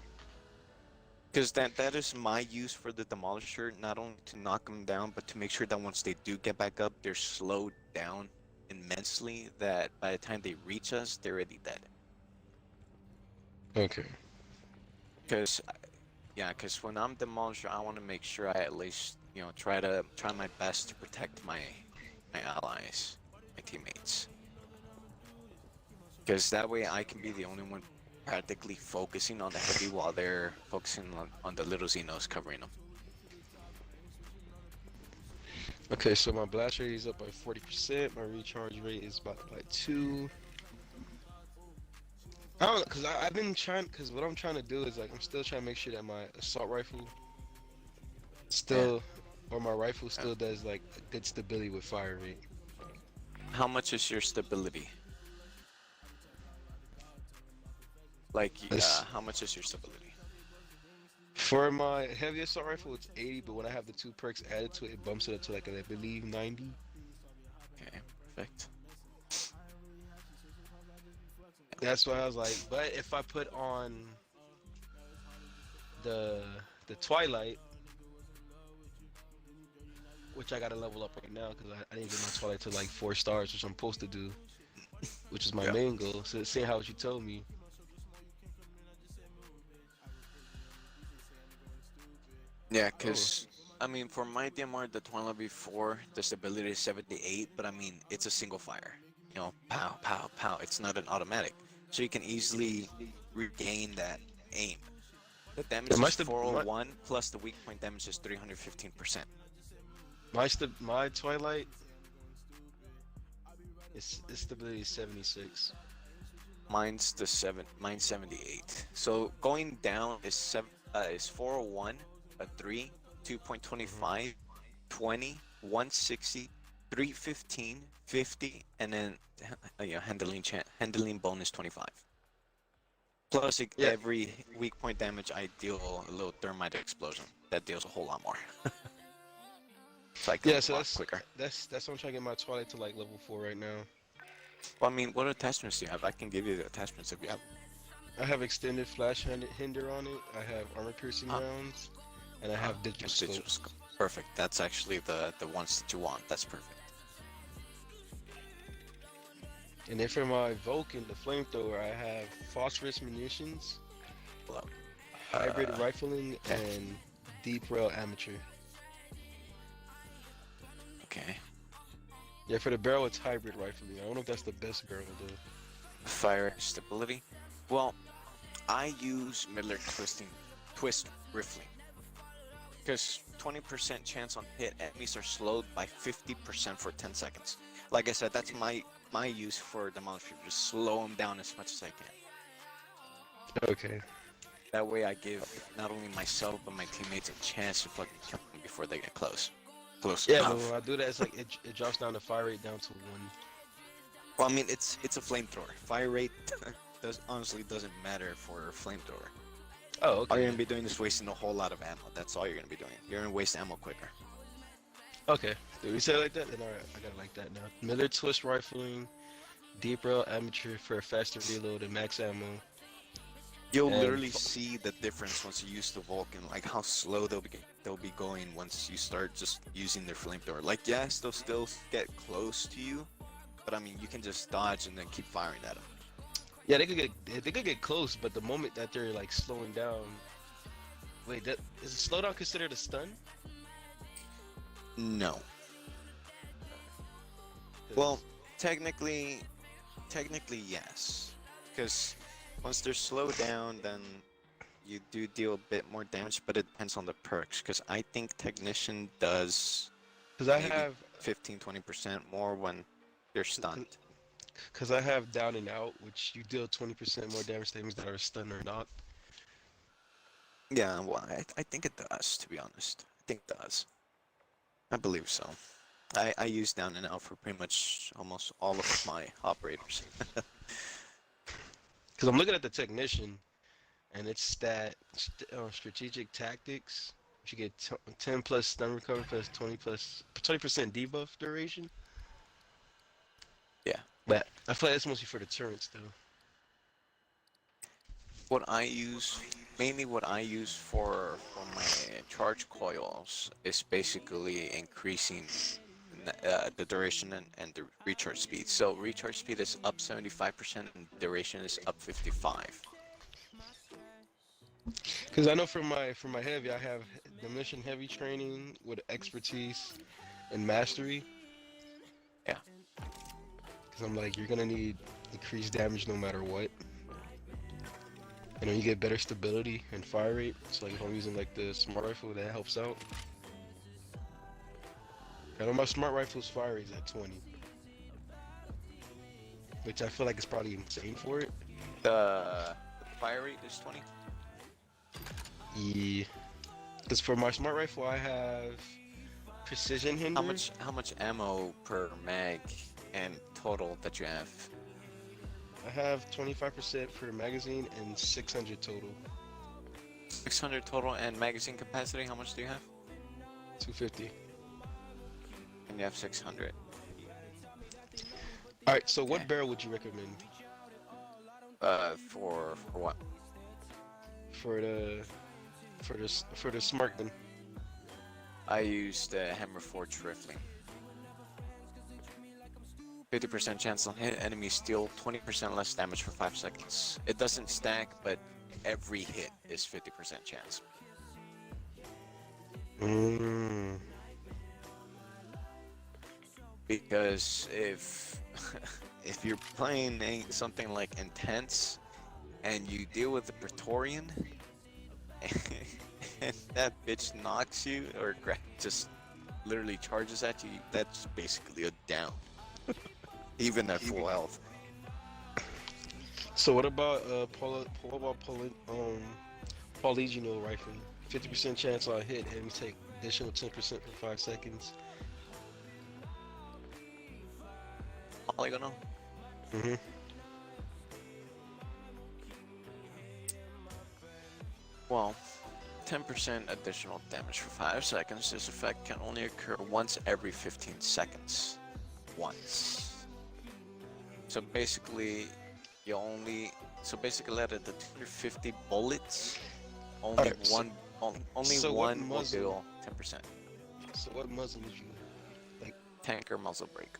Because that is my use for the Demolisher, not only to knock them down, but to make sure that once they do get back up, they're slowed down immensely, that by the time they reach us, they're already dead. Okay. Because when I'm Demolisher, I want to make sure I at least, try my best to protect my allies, my teammates. Because that way I can be the only one practically focusing on the heavy while they're focusing on the little Xenos covering them. Okay, so my blast rate is up by 40%, my recharge rate is about by 2. I don't know, cause I've been trying. Cause what I'm trying to do is like I'm still trying to make sure that my assault rifle still, or my rifle still does like a good stability with fire rate. How much is your stability? Like, It's- how much is your stability? For my heavy assault rifle, it's 80, but when I have the 2 perks added to it, it bumps it up to like I believe 90. Okay, perfect. That's why I was like, but if I put on the Twilight, which I gotta level up right now because I didn't get my Twilight to like 4 stars, which I'm supposed to do, which is my Yeah. main goal. So seeing how what you told me, Yeah, because I mean, for my DMR, the Twilight before, the stability is 78, but I mean, it's a single fire. You know, pow, pow, pow. It's not an automatic, so you can easily regain that aim. The damage my is sta- 401 plus the weak point damage is 315%. my Twilight, its stability is 76. Mine's 78. So going down is 401, a 3, 2.25, 20, 160, 315, 50, and then handling bonus 25. Plus Yeah. every weak point damage I deal a little thermite explosion. That deals a whole lot more. So I can Yeah, so walk that's quicker. that's what I'm trying to get my Twilight to like level 4 right now. Well, I mean, what attachments do you have? I can give you the attachments if you have. I have extended flash hinder on it. I have armor piercing rounds, and I have digital Digital scope. scope. Perfect. That's actually the ones that you want. That's perfect. And then for my Vulcan, the flamethrower, I have phosphorus munitions, Well, hybrid rifling, and deep rail amateur. okay. Yeah, for the barrel, it's hybrid rifling. I don't know if that's the best barrel though. Fire stability. Well, I use Miller twist rifling. Because 20% chance on hit, enemies are slowed by 50% for 10 seconds. Like I said, that's my use for Demolish Reaper. Just slow them down as much as I can. Okay. That way I give not only myself, but my teammates a chance to fucking kill them before they get close. Close Yeah, but enough. when I do that, it's like it drops down the fire rate down to 1. Well, I mean, it's a flamethrower. Fire rate honestly doesn't matter for a flamethrower. Oh, All okay. you're gonna be doing is wasting a whole lot of ammo. That's all you're gonna be doing. You're gonna waste ammo quicker. Okay. Did we say it like that? Then alright, I got it like that now. Miller twist rifling, deep rail amateur for a faster reload and max ammo. You'll And literally see the difference once you use the Vulcan, like how slow they'll be going once you start just using their flamethrower. Like, yes, they'll still get close to you, but I mean, you can just dodge and then keep firing at them. Yeah, they could get close, but the moment that they're like slowing down, wait, is a slowdown considered a stun? No. Well, technically yes, because once they're slowed down, then you do deal a bit more damage, but it depends on the perks. Because I think Technician does Because I maybe have 15-20% more when they're stunned. Because I have down and out, which you deal 20% more damage to enemies that are stunned or not. Yeah, well, I think it does, to be honest. I think it does. I believe so. I use down and out for pretty much almost all of my operators. Because I'm looking at the technician, and it's strategic tactics. You get 10 plus stun recovery plus 20% debuff duration. Yeah. But I feel like that's mostly for deterrence though. Mainly what I use for my charge coils is basically increasing the duration and the recharge speed. So recharge speed is up 75% and duration is up 55. Because I know for my heavy, I have demolition heavy training with expertise and mastery. Yeah. Because I'm like, you're gonna need increased damage no matter what. And then you get better stability and fire rate. So like if I'm using like the smart rifle, that helps out. I know my smart rifle's fire rate is at 20. Which I feel like is probably insane for it. The fire rate is 20. Yeah. Because for my smart rifle, I have precision hinder. How much ammo per mag and total that you have? I have 25% per magazine and 600 total. 600 total and magazine capacity. How much do you have? 250. And you have 600. All right. So what Okay. barrel would you recommend For what? for the smart gun? I used Hammer Forge rifling. 50% chance on hit, enemies deal 20% less damage for 5 seconds. It doesn't stack, but every hit is 50% chance. Mm. Because if if you're playing something like intense and you deal with the Praetorian and that bitch knocks you or just literally charges at you, that's basically a down. Even at full health. So what about Polygonal rifling? 50% chance on hit, enemies take additional 10% for 5 seconds. Polygonal? Mm-hmm. Well, 10% additional damage for 5 seconds. This effect can only occur once every 15 seconds. Once. So basically, out of the 250 bullets, only Alright, so- only so what one will muzzle- deal 10%. So what muzzle would you? Tank or muzzle brake.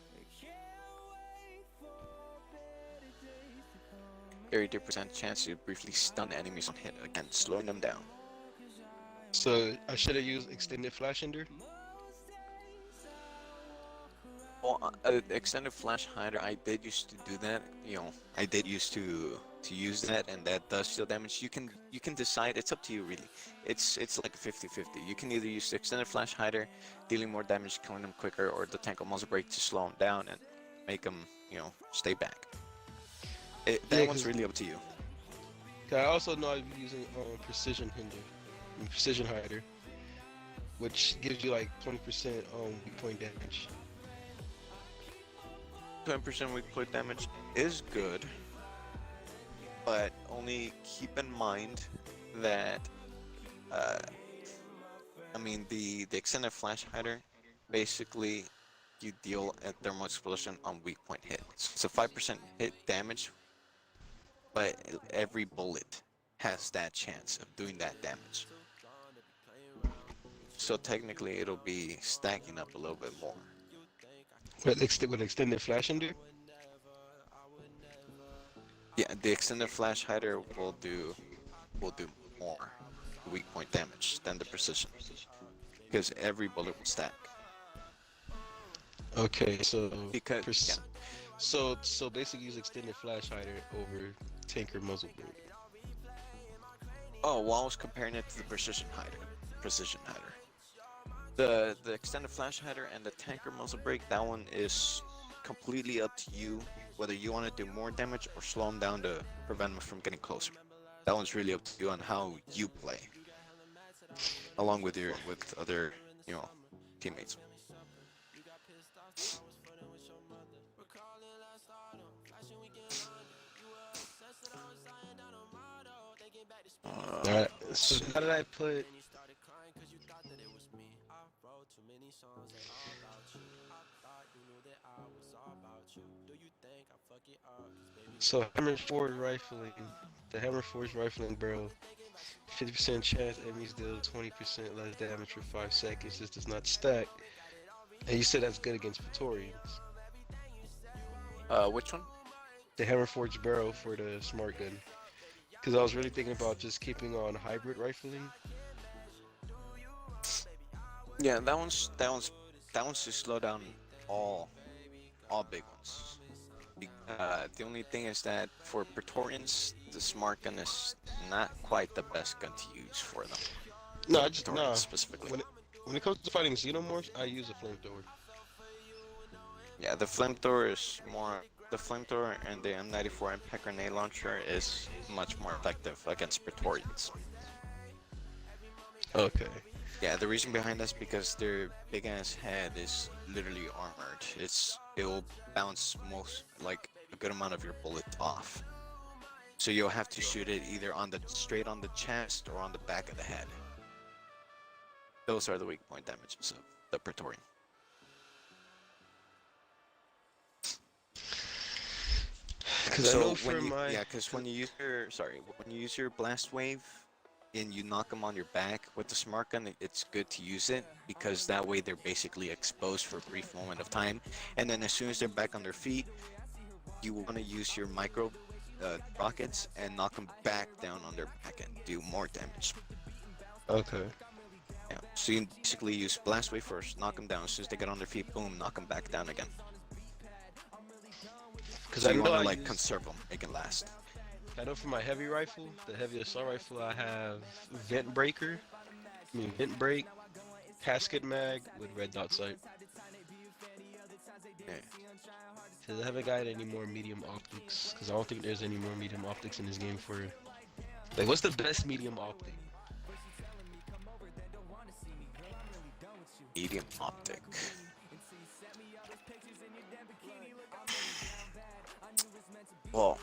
32% chance to briefly stun enemies on hit, again slowing them down. So I should have used extended flash hinder. Well, extended flash hider, I did used to do that. I did used to use that, and that does deal damage. You can decide. It's up to you, really. It's like 50-50. You can either use the extended flash hider, dealing more damage, killing them quicker, or the tank or muzzle brake to slow them down and make them, stay back. That Yeah, one's 'cause- really up to you. I also know I've been using precision hinder, precision hider, which gives you like 20% weak point damage. 20% weak point damage is good, but only keep in mind that the extended flash hider, basically you deal a thermal explosion on weak point hits. So 5% hit damage, but every bullet has that chance of doing that damage. So technically it'll be stacking up a little bit more. With extended flash hinder. Yeah, the extended flash hider will do more weak point damage than the precision, because every bullet will stack. Okay, so Because Prec- so basically use extended flash hider over tanker muzzle brake. Oh, well, I was comparing it to the precision hider. The extended flash hider and the tanker muzzle brake, that one is completely up to you whether you want to do more damage or slow them down to prevent them from getting closer. That one's really up to you on how you play, along with other teammates. Alright, so how did I put? So Hammer Forge rifling, the Hammer Forge rifling barrel, 50% chance enemies deal 20% less damage for 5 seconds. This does not stack. And you said that's good against Praetorians. Which one? The Hammer Forge barrel for the smart gun. Because I was really thinking about just keeping on hybrid rifling. Yeah, that one's to slow down all big ones. The only thing is that for Praetorians, the smart gun is not quite the best gun to use for them. No, Praetorians specifically. When it comes to fighting xenomorphs, I use a flamethrower. Yeah, the flamethrower is more the flamethrower and the M94 impact grenade launcher is much more effective against Praetorians. Okay. Yeah, the reason behind that's because their big ass head is literally armored. It will bounce most like a good amount of your bullets off. So you'll have to shoot it either straight on the chest or on the back of the head. Those are the weak point damages of the Praetorian. Because I know for when you, my yeah, because when you use your blast wave and you knock them on your back with the smart gun, it's good to use it because that way they're basically exposed for a brief moment of time, and then as soon as they're back on their feet, you want to use your micro rockets and knock them back down on their back and do more damage. Okay. Yeah, so you basically use blast wave first, knock them down. As soon as they get on their feet, boom, knock them back down again. Because So I you know want to I like use- conserve them, make it last. I know for my heavy rifle, the heavy assault rifle, I have vent breaker, vent break, casket mag with red dot sight. Yeah. Because I haven't got any more medium optics. Because I don't think there's any more medium optics in this game for. Like, what's the best medium optic? Medium optic. Well,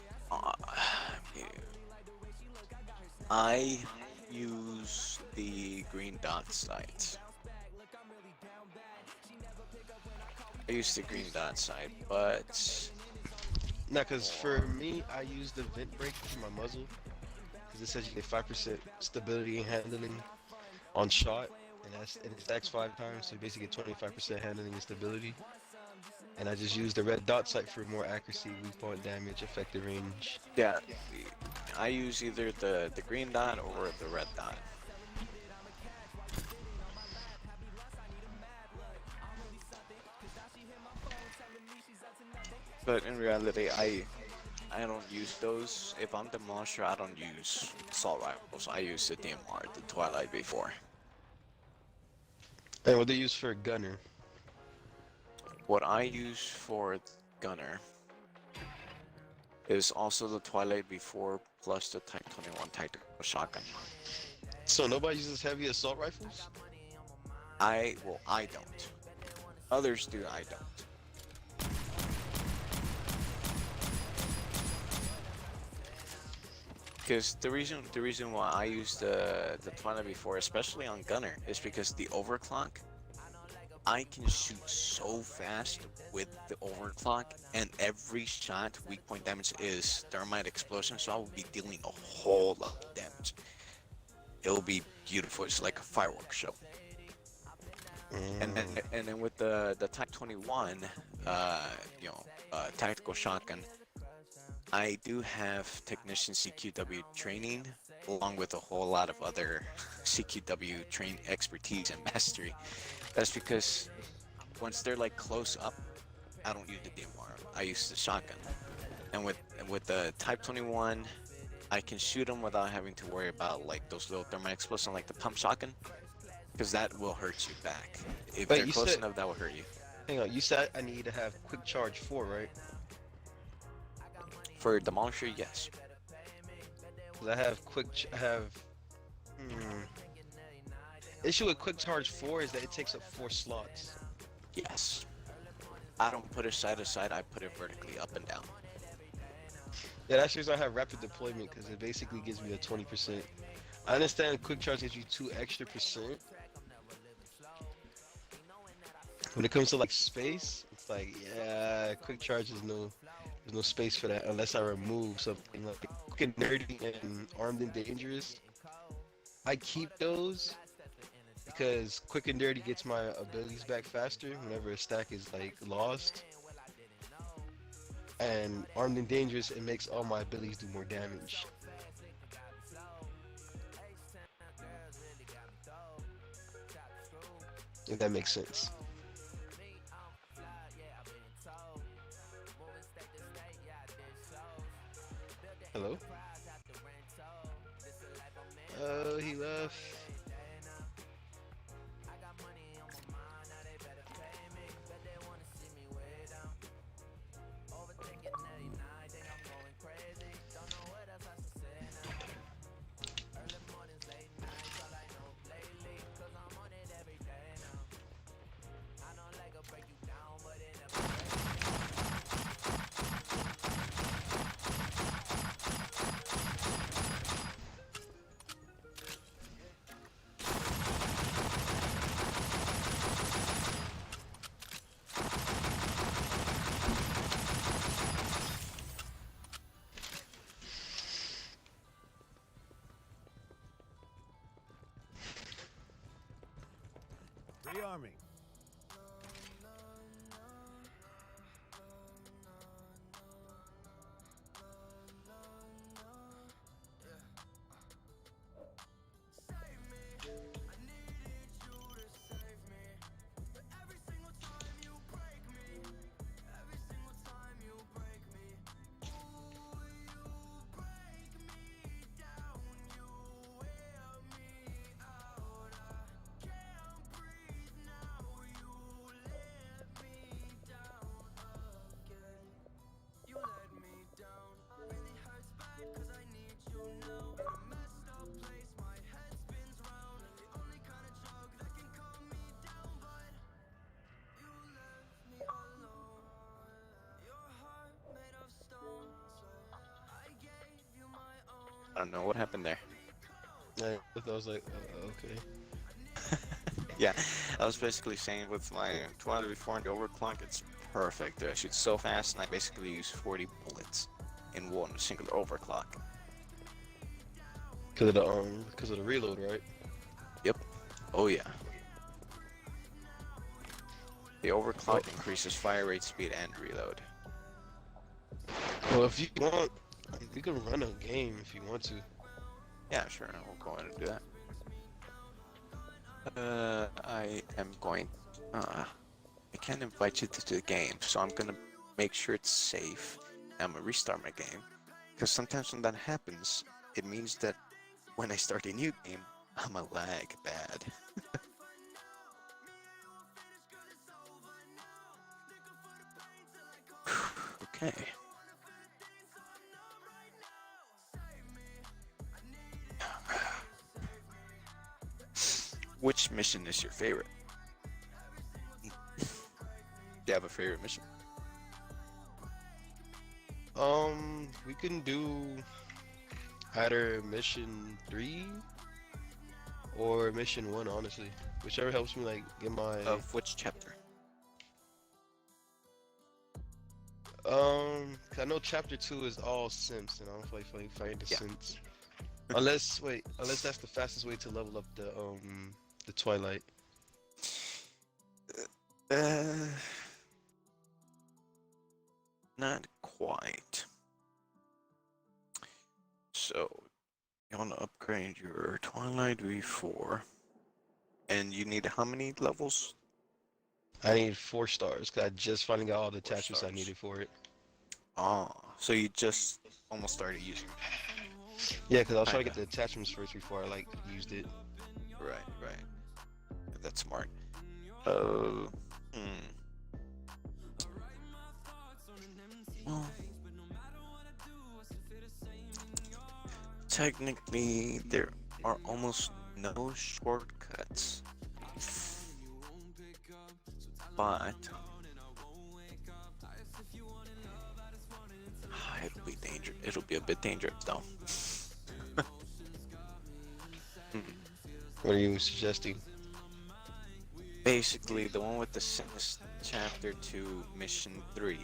I use the green dot sight. I use the green dot sight, but Nah, because for me, I use the vent break for my muzzle. Because it says you get 5% stability and handling on shot. And it stacks 5 times, so you basically get 25% handling and stability. And I just use the red dot sight for more accuracy, weak point damage, effective range. yeah, I use either the green dot or the red dot. But in reality, I don't use those. If I'm Demolisher, I don't use assault rifles. I use the DMR, the Twilight before. And what they use for a gunner. What I use for gunner is also the Twilight before plus the Type 21 tactical shotgun. So nobody uses heavy assault rifles? I don't. Others do, I don't. Because the reason why I use the Twilight before, especially on gunner, is because the overclock. I can shoot so fast with the overclock, and every shot weak point damage is thermite explosion, so I will be dealing a whole lot of damage. It'll be beautiful. It's like a fireworks show. And then with the Type 21, tactical shotgun, I do have technician CQW training, along with a whole lot of other CQW train expertise and mastery. That's because once they're like close up, I don't use the DMR. I use the shotgun. And with the Type 21, I can shoot them without having to worry about like those little thermite explosions like the pump shotgun, because that will hurt you back. If Wait, they're you close said- enough, that will hurt you. Hang on, you said I need to have quick charge 4, right? For Demolisher, yes. Because I have Issue with quick charge 4 is that it takes up 4 slots. Yes. I don't put it side to side, I put it vertically up and down. Yeah, that's the reason I have rapid deployment, because it basically gives me a 20%. I understand quick charge gives you 2 extra percent. When it comes to like space, it's like, yeah, quick charge is there's no space for that unless I remove something like quick and nerdy and armed and dangerous. I keep those because quick and dirty gets my abilities back faster whenever a stack is like lost. And armed and dangerous, it makes all my abilities do more damage. If that makes sense. Hello? Oh, he left. charming. I don't know what happened there. I was like, okay. Yeah, I was basically saying with my Twilight before and the overclock, it's perfect. I shoot so fast, and I basically use 40 bullets in one singular overclock. Because of the reload, right? Oh yeah. The overclock increases fire rate, speed, and reload. Well, if you want, you can run a game if you want to. Yeah, sure, we'll go ahead and do that. I am going. I can't invite you to the game, so I'm gonna make sure it's safe. I'm gonna restart my game, because sometimes when that happens, it means that when I start a new game, I'm a lag bad. Okay. Which mission is your favorite? Do you have a favorite mission? We can do either mission 3 or mission 1, honestly. Whichever helps me like get my Of which chapter? 'cause I know chapter 2 is all simps, and I don't like fighting the Yeah. simps. Unless that's the fastest way to level up the Twilight. Not quite. So, you want to upgrade your Twilight V4, and you need how many levels? I need 4 stars, 'cause I just finally got all the 4 attachments I stars. needed for it. Oh, so you just almost started using it. Yeah, because I was trying to Kinda. get the attachments first before I used it. Right, right. That's smart. Well, technically, there are almost no shortcuts. But it'll be dangerous. It'll be a bit dangerous, though. What are you suggesting? Basically, the one with the Sims Chapter 2 Mission 3.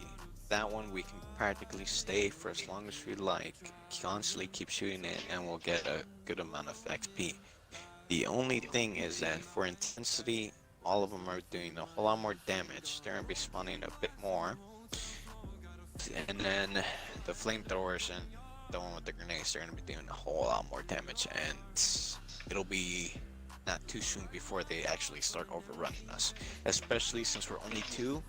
That one we can practically stay for as long as we like, constantly keep shooting it, and we'll get a good amount of XP. The only thing is that for intensity, all of them are doing a whole lot more damage. They're gonna be spawning a bit more. And then the flamethrowers and the one with the grenades, they're gonna be doing a whole lot more damage, and it'll be not too soon before they actually start overrunning us. Especially since we're only 2,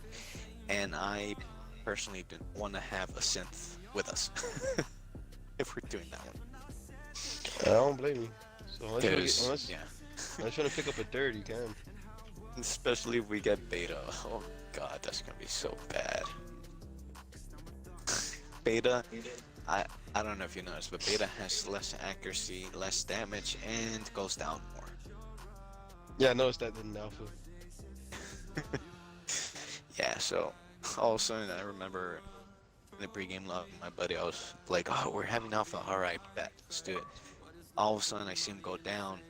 and I personally didn't want to have a synth with us if we're doing that one. I don't blame you. So unless Yeah, you're trying to pick up a third, you can. especially if we get beta. Oh god, that's gonna be so bad. Beta, I don't know if you noticed, but beta has less accuracy, less damage, and goes down more. Yeah, I noticed that in alpha. Yeah, so all of a sudden I remember in the pregame log, my buddy, I was like, oh, we're having alpha, alright, bet, let's do it. All of a sudden I see him go down.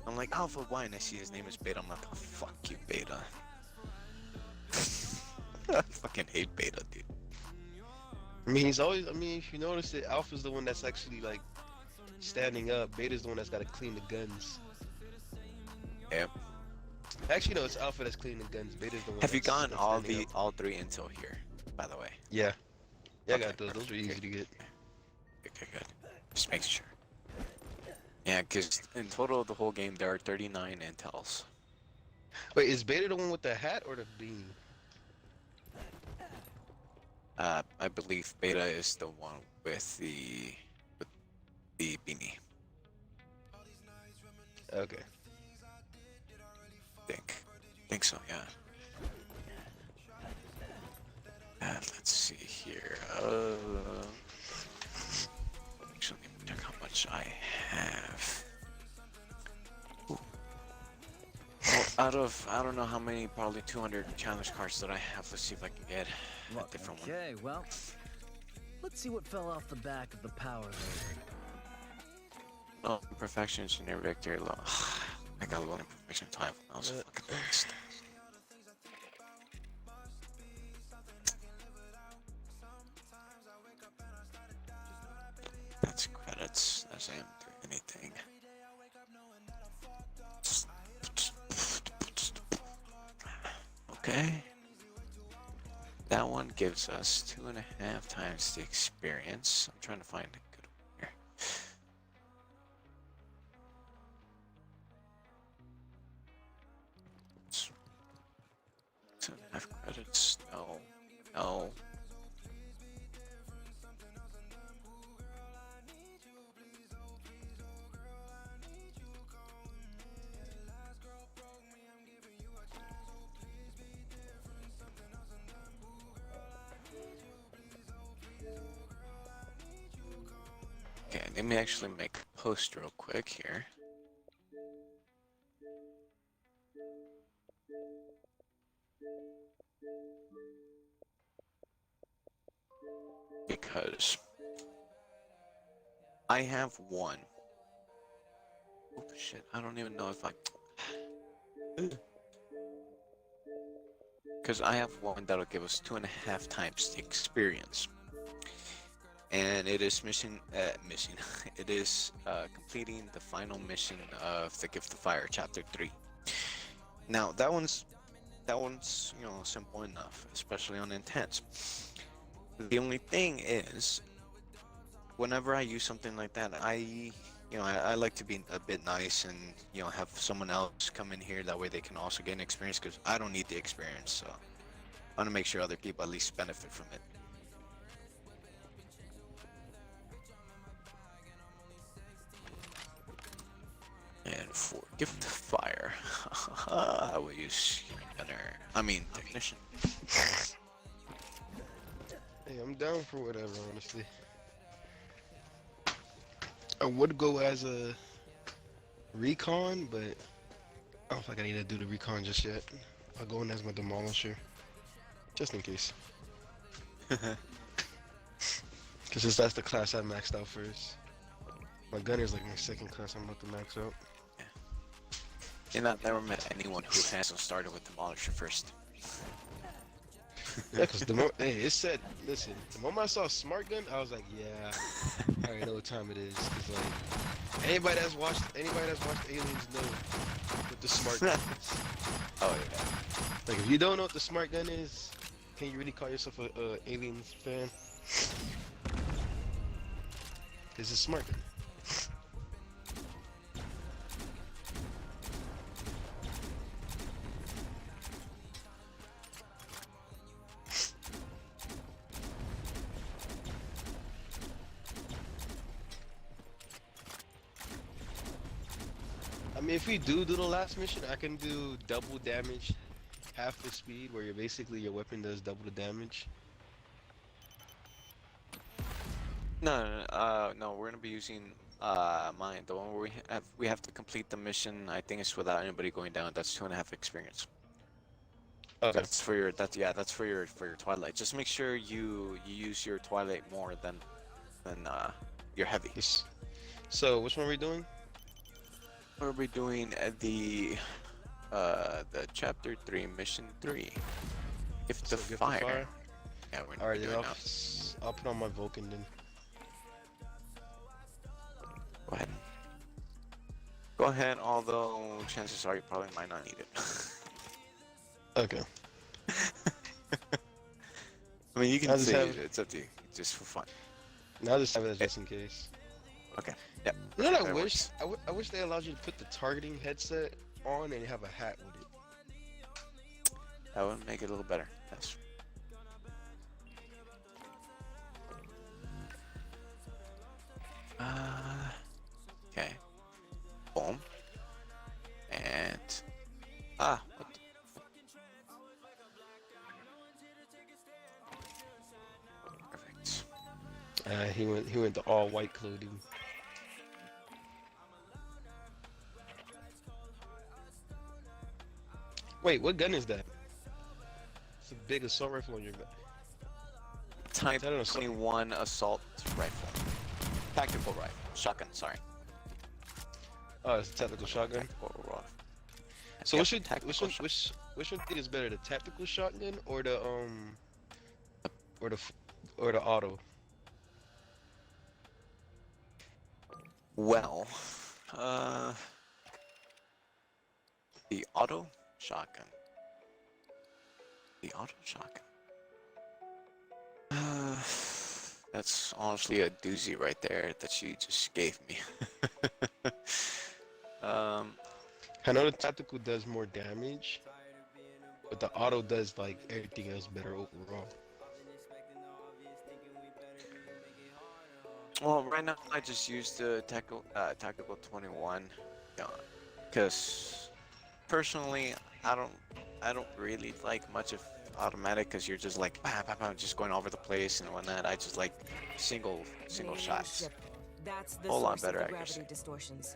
I'm like, Alpha, why? And I see his name is Beta. I'm like, oh, fuck you, Beta. I fucking hate Beta, dude. I mean, if you notice it, Alpha's the one that's actually like standing up. Beta's the one that's got to clean the guns. Yep. Actually, no, it's Alpha that's cleaning the guns. Beta's the one. Have you that's gotten all standing the up. all three until here? By the way. Yeah. Yeah, I Okay, got those. Those perfect. are easy to get. Okay, good. Just make sure. Yeah, because in total the whole game there are 39 intels. Wait, is Beta the one with the hat or the beanie? I believe Beta is the one with the beanie. Okay. Think so, yeah. Let's see here. Actually, let me check how much I have. Ooh. Well, out of I don't know how many, probably 200 challenge cards that I have. Let's see if I can get a different one. Okay, well, let's see what fell off the back of the power loader. Oh, perfection engineer victory low. I got a low imperfection time. I was fucking lost. That's credits. That's AM3 anything. Okay. That one gives us 2.5 times the experience. I'm trying to find a good one here. Two and a half credits. No. No. Okay, let me actually make a post real quick here. Because I have one. Oh shit, I don't even know if I... Because I have one that'll give us 2.5 times the experience. And it is it is completing the final mission of the Gift of Fire Chapter 3. Now that one's you know, simple enough, especially on intense. The only thing is, whenever I use something like that, I like to be a bit nice and, you know, have someone else come in here. That way they can also get an experience, because I don't need the experience. So I want to make sure other people at least benefit from it. And for Gift of Fire, I will use gunner. I mean technician. Hey, I'm down for whatever, honestly. I would go as a recon, but I don't think I need to do the recon just yet. I'll go in as my demolisher, just in case. Because that's the class I maxed out first. My gunner's like my second class I'm about to max out. And I've never met anyone who hasn't started with Demolisher first. Yeah, because hey, it said, listen, the moment I saw Smart Gun, I was like, yeah, I already know what time it is. Cause like, anybody that's watched Aliens know what the Smart Gun is. Oh yeah. Like, if you don't know what the Smart Gun is, can you really call yourself a Aliens fan? It's a Smart Gun. I mean, if we do the last mission, I can do double damage, half the speed, where you're basically your weapon does double the damage. No, we're gonna be using mine, the one where we have to complete the mission. I think it's without anybody going down. That's 2.5 experience. Okay. That's for your Twilight. Just make sure you use your Twilight more than your heavy. Yes. So, which one are we doing? We'll be doing the chapter 3, mission 3. Gift of Gift Fire. Yeah, we're Alright, doing then now. I'll put on my Vulcan then. Go ahead. Go ahead, although chances are you probably might not need it. Okay. I mean, you can I'll just say have- it. It's up to you. Just for fun. Now I'll just have it just in case. Okay. Yep. You know what I That wish? works. I wish they allowed you to put the targeting headset on and have a hat with it. That would make it a little better. Yes. Okay. Boom. And what the perfect. He went to all white clothing. Wait, what gun is that? It's a big assault rifle on your back. Type I don't know, so- 21 assault rifle. Tactical rifle. Shotgun, sorry. Oh, it's a tactical shotgun. Tactical rifle. So Yep, which one, tactical which one, shot- which one think is better, the tactical shotgun or the or the auto? Well, the auto shotgun. The auto shotgun. That's honestly a doozy right there that you just gave me. I know the tactical does more damage, but the auto does like everything else better overall. Well, right now I just use the tactical 21, because personally I don't really like much of automatic because you're just like bah, bah, bah, just going over the place and whatnot. I just like single shots. That's the Whole lot source better of the accuracy. gravity distortions.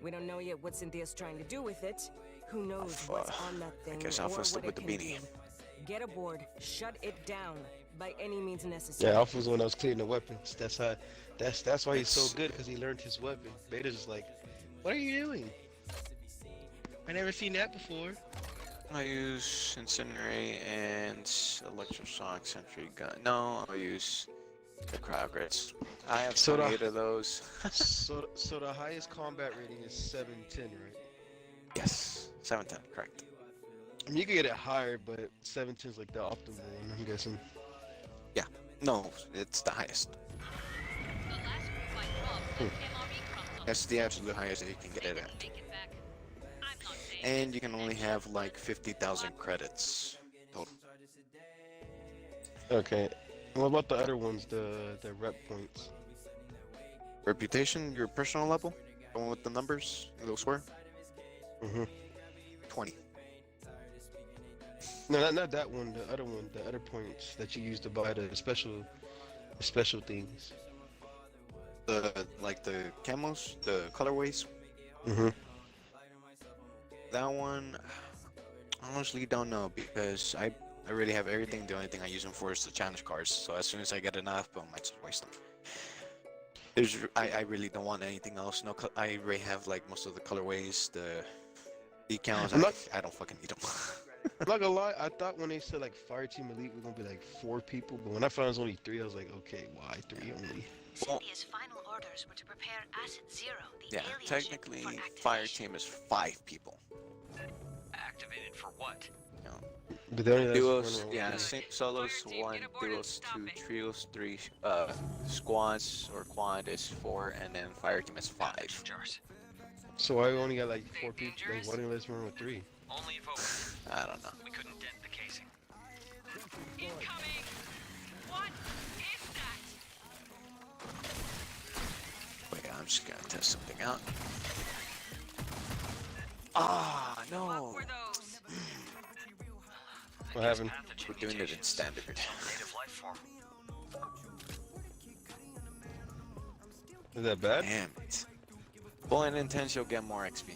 We don't know yet what Cynthia's trying to do with it. Who knows what's on that thing guess or Alpha's what with it the can beanie. do. Get aboard, shut it down by any means necessary. Yeah, Alpha's the one that was clearing the weapons. That's why he's so good, because he learned his weapon. Beta's just like, what are you doing? I never seen that before. I use Incinerate and Electroshock Sentry Gun. No, I'll use the Crowgrits. I have So the- 28 of those. So the highest combat rating is 710, right? Yes, 710, correct. I mean, you can get it higher, but 710 is like the optimal one, I'm guessing. No, it's the highest. That's the absolute highest that you can get it at. And you can only have like 50,000 credits total. Okay. What about the other ones, the rep points? Reputation, your personal level, the one with the numbers, little square, Mm-hmm. 20. No, not that one. The other one, the other points that you use to buy the special things. Like the camos, the colorways. Mm-hmm. That one, honestly don't know because I already have everything. The only thing I use them for is the challenge cards. So as soon as I get enough, boom, I just waste them. I really don't want anything else. No, I already have like most of the colorways, the decals. I don't fucking need them. I'm not gonna lie, I thought when they said like Fire Team Elite we're gonna be like 4 people, but when I found it was only 3, I was like, okay, why 3 only? Well- Cynthia's final orders were to prepare Asset Zero, the Yeah, alien ship, technically, for fire activation. team is 5 people. Activated for what? But they only let us Duos, run around yeah, with solos Fire team, 1, get aboard and duos stop 2, it. trios 3, squads or quad is 4, and then fire team is 5. Jars. So why we only got like 4 They people? Like, dangerous? why didn't they let us run with 3? Only if open. I don't know. We couldn't dent the casing. Incoming! What is that? Wait, I'm just gonna test something out. Ah, What no. were those? What happened? We're doing it in standard. Native life form. Is that bad? Damn it. Full and intense, you'll get more XP.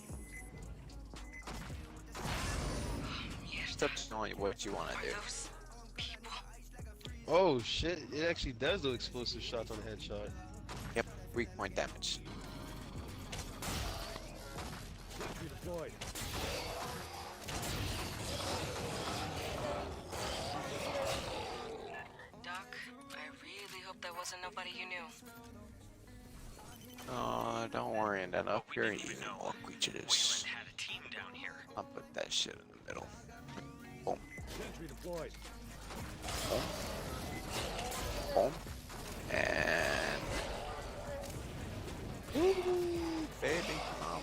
It's up to knowing what you want to do. Those people. Oh shit, it actually does do explosive shots on headshot. Yep, weak point damage. Sentry deployed. Doc, I really hope that wasn't nobody you knew. Oh, don't worry, and then up We here, didn't even even know more creatures. Wayland had a team down here. I'll put that shit in the middle. Boom. Sentry deployed. Home. And baby, mama.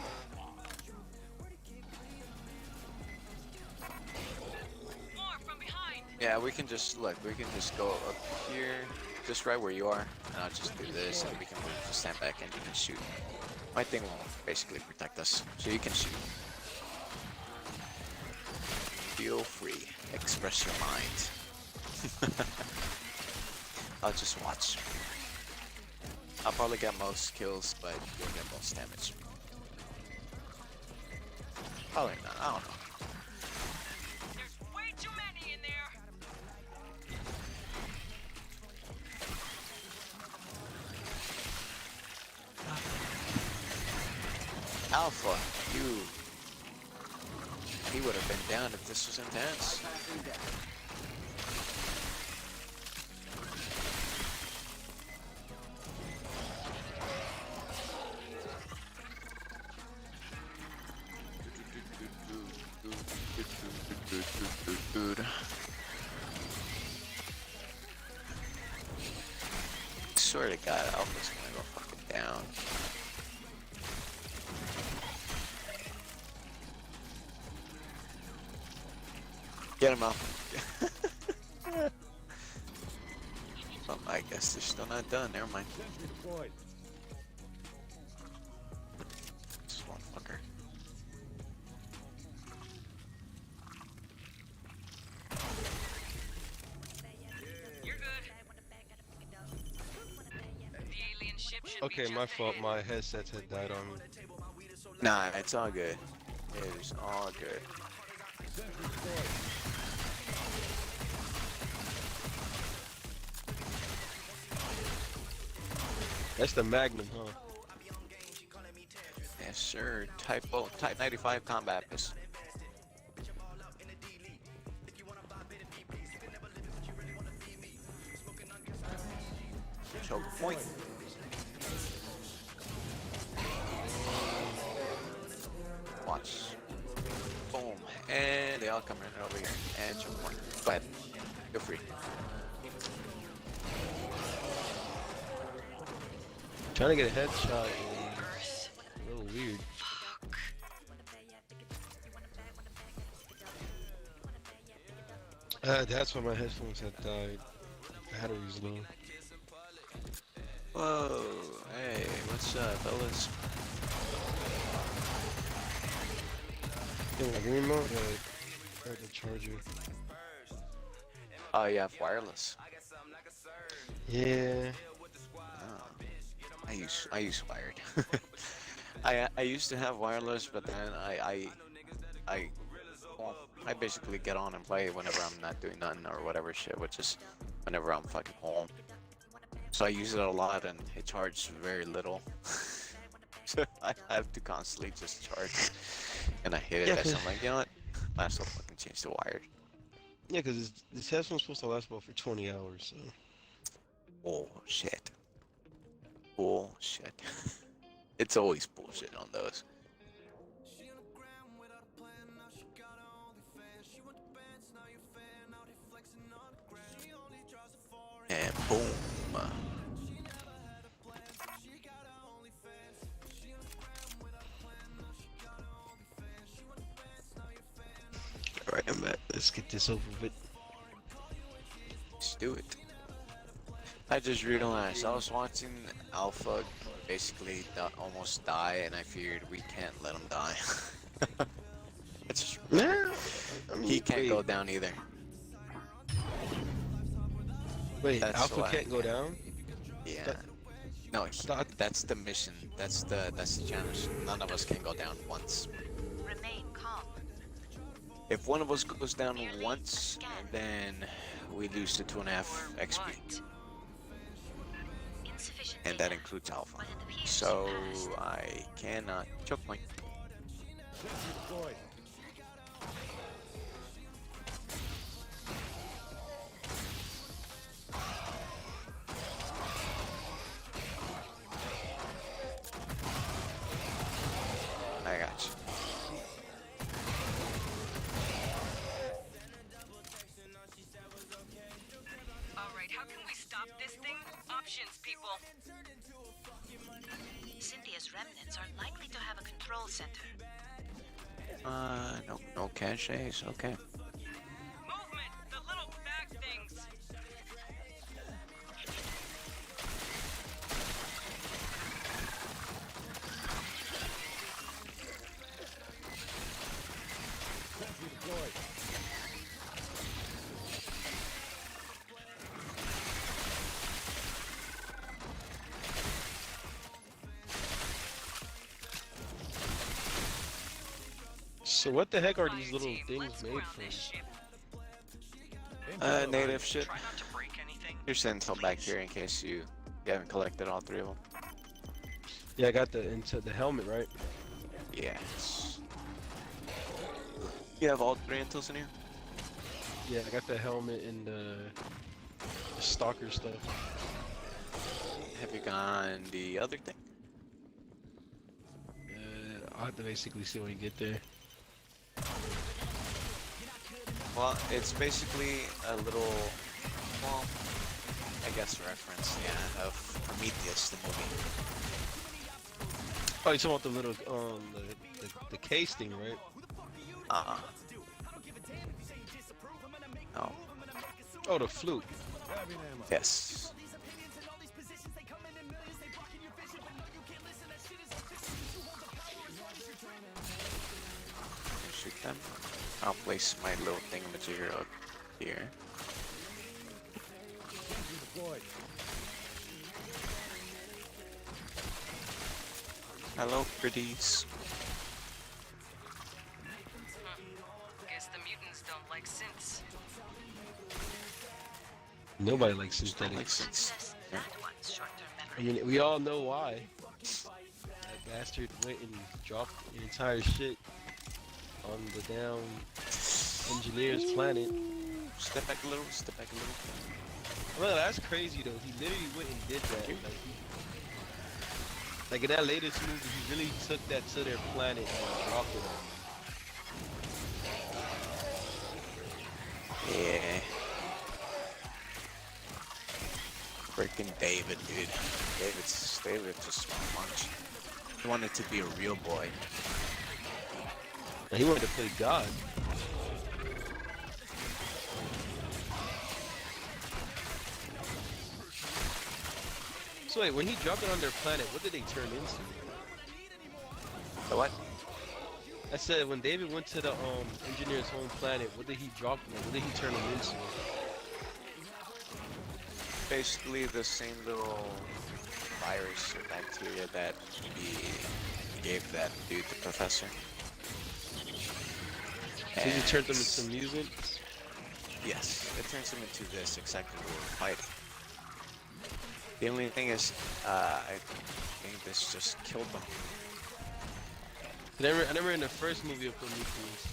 More from behind. Yeah, we can just look. We can just go up here, just right where you are, and I'll just do this, and we can just stand back and you can shoot. My thing will basically protect us, so you can shoot. Feel free, express your mind. I'll just watch. I'll probably get most kills, but you'll get most damage. Probably not. I don't know. There's way too many in there. Alpha, he would have been down if this was intense. Swear to God, Alpha's gonna go fucking down. Get him out. Oh, I guess they're still not done. Never mind. Sentry deployed. This one fucker. You're good. The alien ship should be Okay, just my fault. ahead. My headset had died on me. Nah, it's all good. It is all good. Sentry deployed. That's the Magnum, huh? Yes, sir. Type 95 combat pistol. Choke point. Watch. Boom. And they all come in over here. And choke point. Go ahead. Feel free. Trying to get a headshot is a little weird. That's why my headphones had died. Battery's low. Whoa. Hey, what's up, fellas? Yeah, my remote had the charger. Oh, you have wireless. Yeah. Oh. I use wired. I used to have wireless, but then well, I basically get on and play whenever I'm not doing nothing or whatever shit, which is whenever I'm fucking home. So I use it a lot and it charges very little. So I have to constantly just charge. And I hate it. Yeah, So I'm like, you know what? Might as well fucking change to wired. Yeah, because this headphone's supposed to last about for 20 hours, so. Bullshit. Bullshit. It's always bullshit on those. And boom. Alright, I'm back. Let's get this over with. Let's do it. I just realized I was watching Alpha basically almost die, and I figured we can't let him die. It's just, Nah, I mean, he can't wait, go down either. Wait, That's Alpha why. can't go down? Yeah. No, that's the mission. That's the challenge. None of us can go down once. Remain calm. If one of us goes down once, then we lose the 2.5 XP, What? Insufficient and that data. includes Alpha. But it appears So you passed. I cannot choke point. Sentry deployed. I got you. Cynthia's remnants are likely to have a control center. No caches. Okay. Movement! The little bag things! Sentry deployed. So what the heck are these Fire little team, things let's made ground from? this ship. Native shit. Try not to break anything. Here's intel back here in case you haven't collected all three of them. Yeah, I got the helmet, right? Yes. You have all three intels in here? Yeah, I got the helmet and the stalker stuff. Have you gone the other thing? I'll have to basically see when you get there. Well, it's basically a little, well, I guess reference, yeah, of Prometheus, the movie. Oh, you're talking about the little the case thing, right? Uh-uh. No. Oh, the flute. Grabbing ammo. Yes. Shoot them. I'll place my little thingamajigger up here. Sentry deployed. Hello, pretties. Guess the mutants don't like synths. Nobody likes Don't like synthetics. sense. Unless Yeah. that one's short-term I memory. mean, we all know why. That bastard went and dropped the entire shit on the down engineer's planet. Step back a little, step back a little. Well, that's crazy though. He literally went and did that. Like in that latest movie, he really took that to their planet and dropped it on them. Yeah. Freaking David, dude. David just much. He wanted to be a real boy. And he wanted to play God. So wait, when he dropped it on their planet, what did they turn into? The what? I said when David went to the engineer's home planet, what did he drop them? What did he turn them into? Basically the same little virus or bacteria that he gave that dude, the professor. So he turned them And- into music? Yes, it turns him into this exactly what we're fighting. The only thing is, I think this just killed them. I remember in the first movie of Prometheus,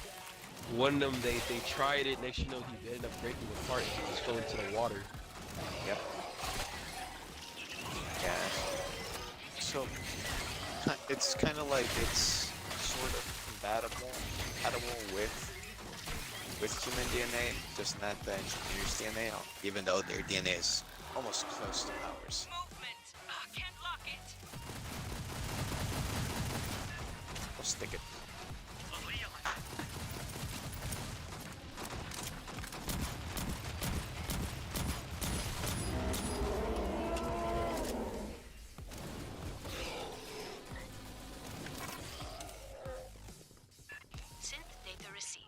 one of them, they tried it, next you know he ended up breaking apart and he just fell into the water. Yep. Yeah. So, it's kind of like it's sort of compatible with human DNA, just not the engineer's DNA, even though their DNA is almost close to ours. Movement! Can't lock it! We'll stick it. Synth data received.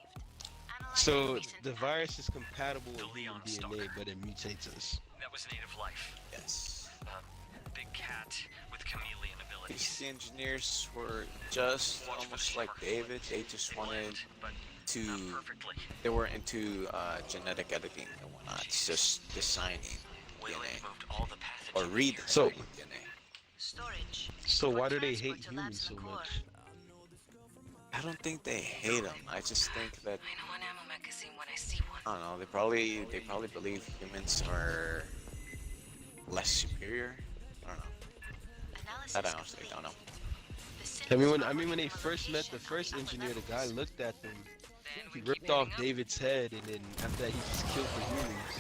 Analyze So recent the virus is compatible with The human Leon DNA, Stalker. but it mutates us. That was native life. Yes. Big cat with chameleon abilities. The engineers were just Watch for the almost like shark. David. They just wanted But to. not perfectly. They were into genetic editing and whatnot. It's just designing Wayland DNA moved all the pathogens. or read So- DNA. storage. So For why do they transport hate to labs humans so in the core. much? I don't think they hate them. I just think that I know an ammo magazine when I see one. I don't know. They probably believe humans are less superior. I don't know. Analysis That I honestly complete. don't know. The synth I mean when they first met the first engineer, the guy looked at them, Then he we ripped keep off adding up. David's head, and then after that he just killed the humans.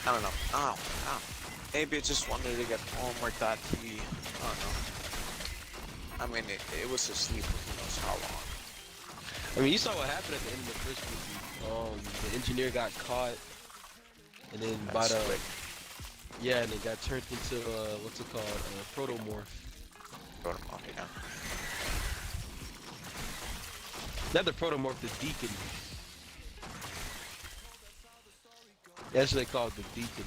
I don't know. Ow, ow. Maybe I just wanted to get home or that he, I don't know. I mean, it was asleep for who knows how long. I mean, you saw what happened at the end of the first movie. The engineer got caught, and then by That's the quick. yeah, and it got turned into what's it called, protomorph. Got him off, you know. Not the protomorph, the deacon. That's what they call it, the deacon.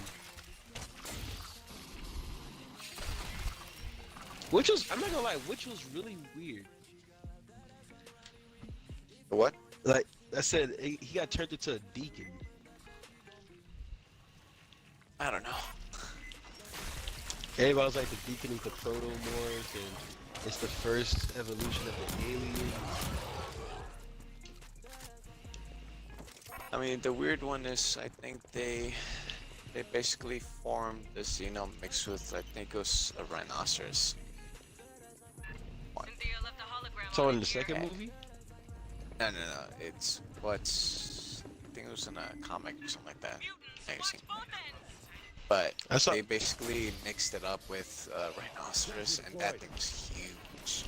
Which was, I'm not gonna lie, which was really weird. What? Like I said, he got turned into a deacon. I don't know. Everybody was like, the deacon is the protomorph, and it's the first evolution of the alien. I mean, the weird one is, I think they basically formed the xenom mixed with, I think it was a rhinoceros. Cynthia left a hologram So on in it the here. second movie? No, it's what's, I think it was in a comic or something like that. Magazine. Both ends. But I saw- they basically mixed it up with rhinoceros, and that thing was huge.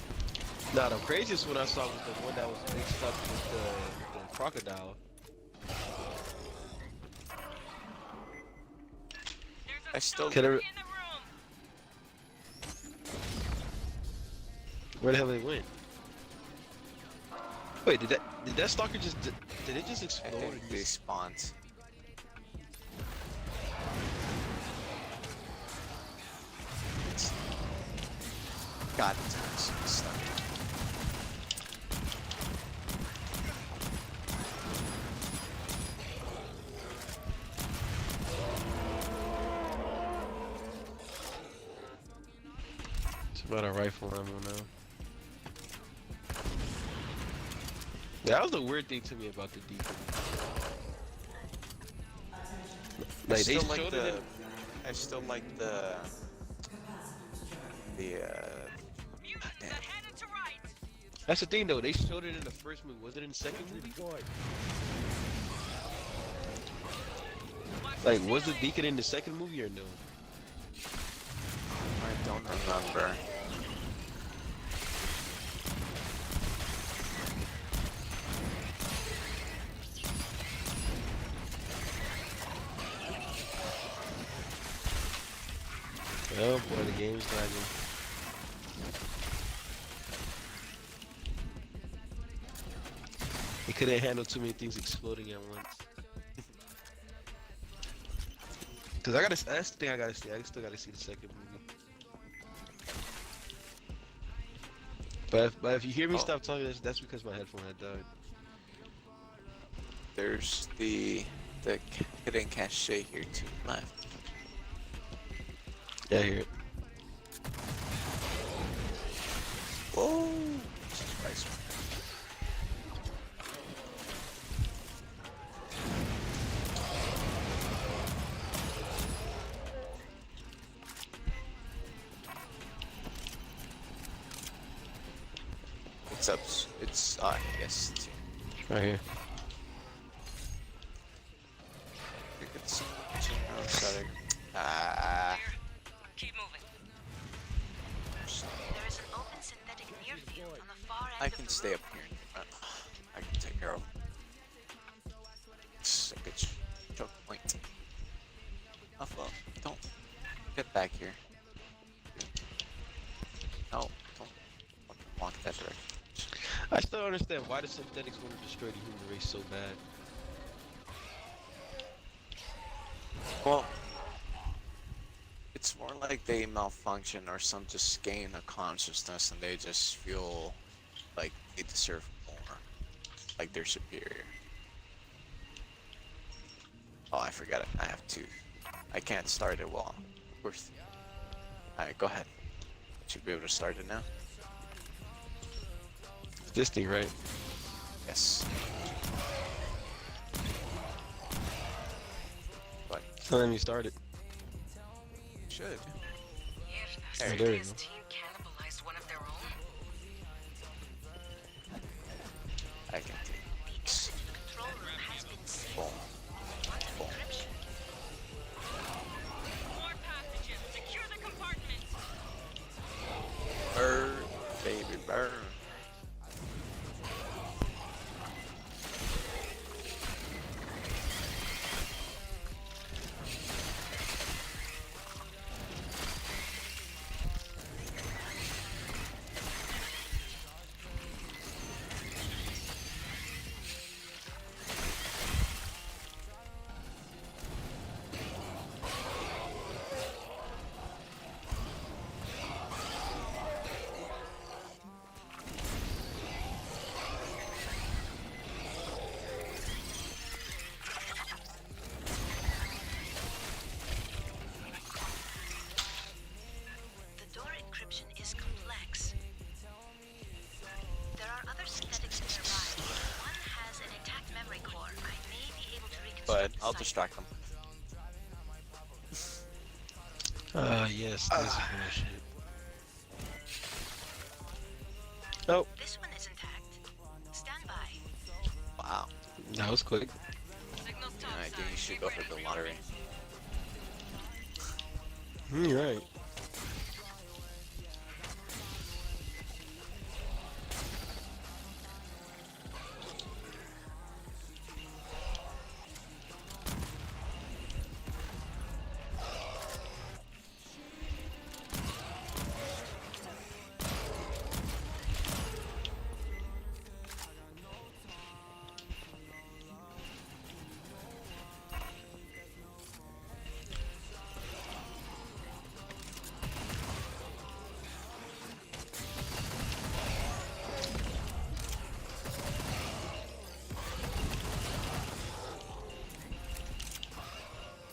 Nah, the craziest one I saw was the one that was mixed up with the crocodile. There's a I still- Can I- in the room. Where the hell they went? Wait, did that stalker just did it just I explode? think and they just- spawned. It's got some stuff. It's about a rifle ammo now. That was the weird thing to me about the deacon. I Like they still like showed the, it. I still like the Mutants damn. ahead and to right. That's the thing though. They showed it in the first movie. Was it in the second movie? Deployed. Like, was the deacon in the second movie or no? I don't remember. Oh boy, the game's lagging. He couldn't handle too many things exploding at once. Cause that's the thing I gotta see. I still gotta see the second movie. But if you hear me Oh. stop talking, that's because my headphone had died. There's the hidden cache here to the left. Yeah, I hear it. Whoa! Jesus Christ. It's up. It's yes. It's Right here. it's sorry. Ah. Keep moving. There is an open synthetic near field on the far end I of can the stay room. up here. I can take care of it. It's a good choke point. Alpha, don't get back here. No, don't walk that direction. I still don't understand why the synthetics want to destroy the human race so bad. Well, it's more like they malfunction or some just gain a consciousness and they just feel like they deserve more, like they're superior. Oh, I forgot it. I have to. I can't start it while we're. Alright, go ahead. Should be able to start it now. It's this thing, right? Yes. But It's not letting me start it. should. If There you Cynthia's go. team cannibalized one of their own, I can take peeks. Control room has been saved. Boom. Want an encryption? more passages. I'll distract them. Yes, this is bullshit. Nope, This one is intact. Stand by. Wow. that was quick. Signals Yeah, I think topside. you should Big go red for the enemy lottery. You're right.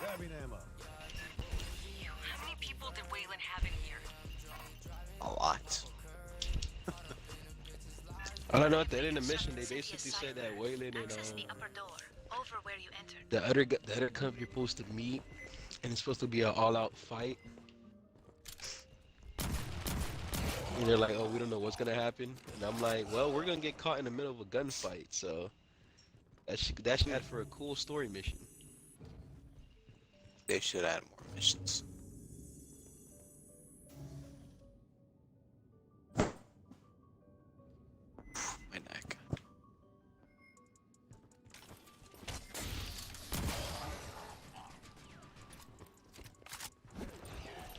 Grabbing ammo. How many people did Wayland have in here? A lot. I don't know. At the end of the mission, they basically said that Waylon and Access the upper door. Over where you entered. the other company are supposed to meet, and it's supposed to be an all-out fight. And they're like, "Oh, we don't know what's gonna happen," and I'm like, "Well, we're gonna get caught in the middle of a gunfight, so that should add for a cool story mission." They should add more missions. My neck.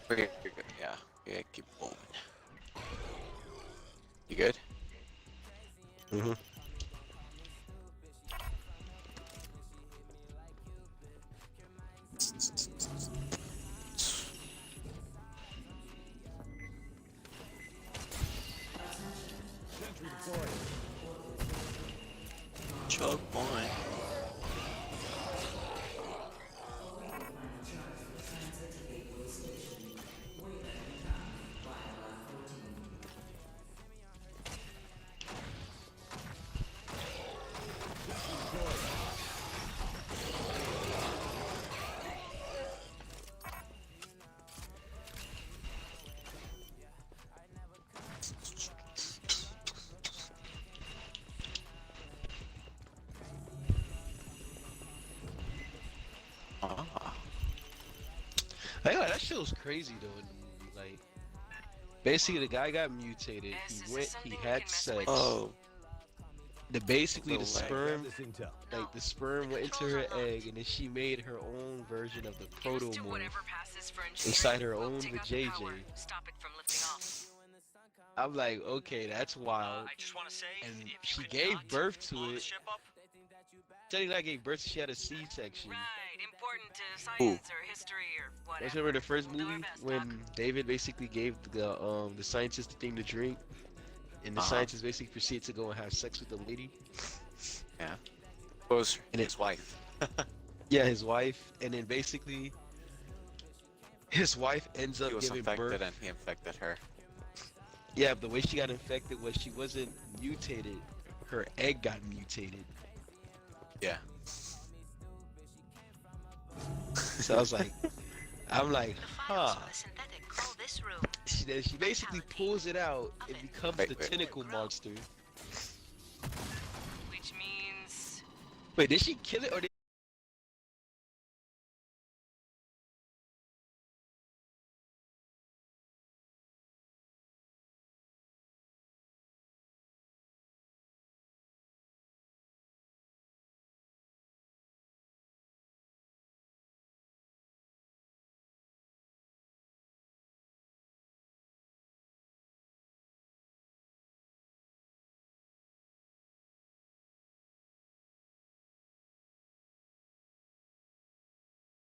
Okay, you're good. Yeah, yeah, keep moving. You good? Mm-hmm. Sentry deployed. Choke point. Ah, Hey, like, that shit was crazy though in the movie. Like, basically, the guy got mutated. He went, he had sex. oh, Basically, the Little leg. sperm, Grab this intel. like the sperm went into her egg, and then she made her own version of the Give us to protomorph whatever passes for engineering. inside her We'll own take out the vajayjay. power, Stop it from lifting off. I'm like, okay, that's wild. I just want to say, And if you she could gave not birth to blow the it. ship up, Technically, I gave birth. She had a C-section. Right, important to science or history or whatever. Don't you remember the first We'll do our movie best, when Doc. David basically gave the scientist the thing to drink, and the Uh-huh. scientist basically proceeded to go and have sex with the lady? yeah. Was And his wife. Yeah, his wife, and then basically his wife ends up He was giving infected birth. and he infected her. Yeah, the way she got infected was she wasn't mutated. Her egg got mutated. Yeah. So I was like, I'm like, The files huh. on the synthetic call this room. She basically pulls it out. It becomes Wait, the wait. tentacle monster. Which means Wait, did she kill it or did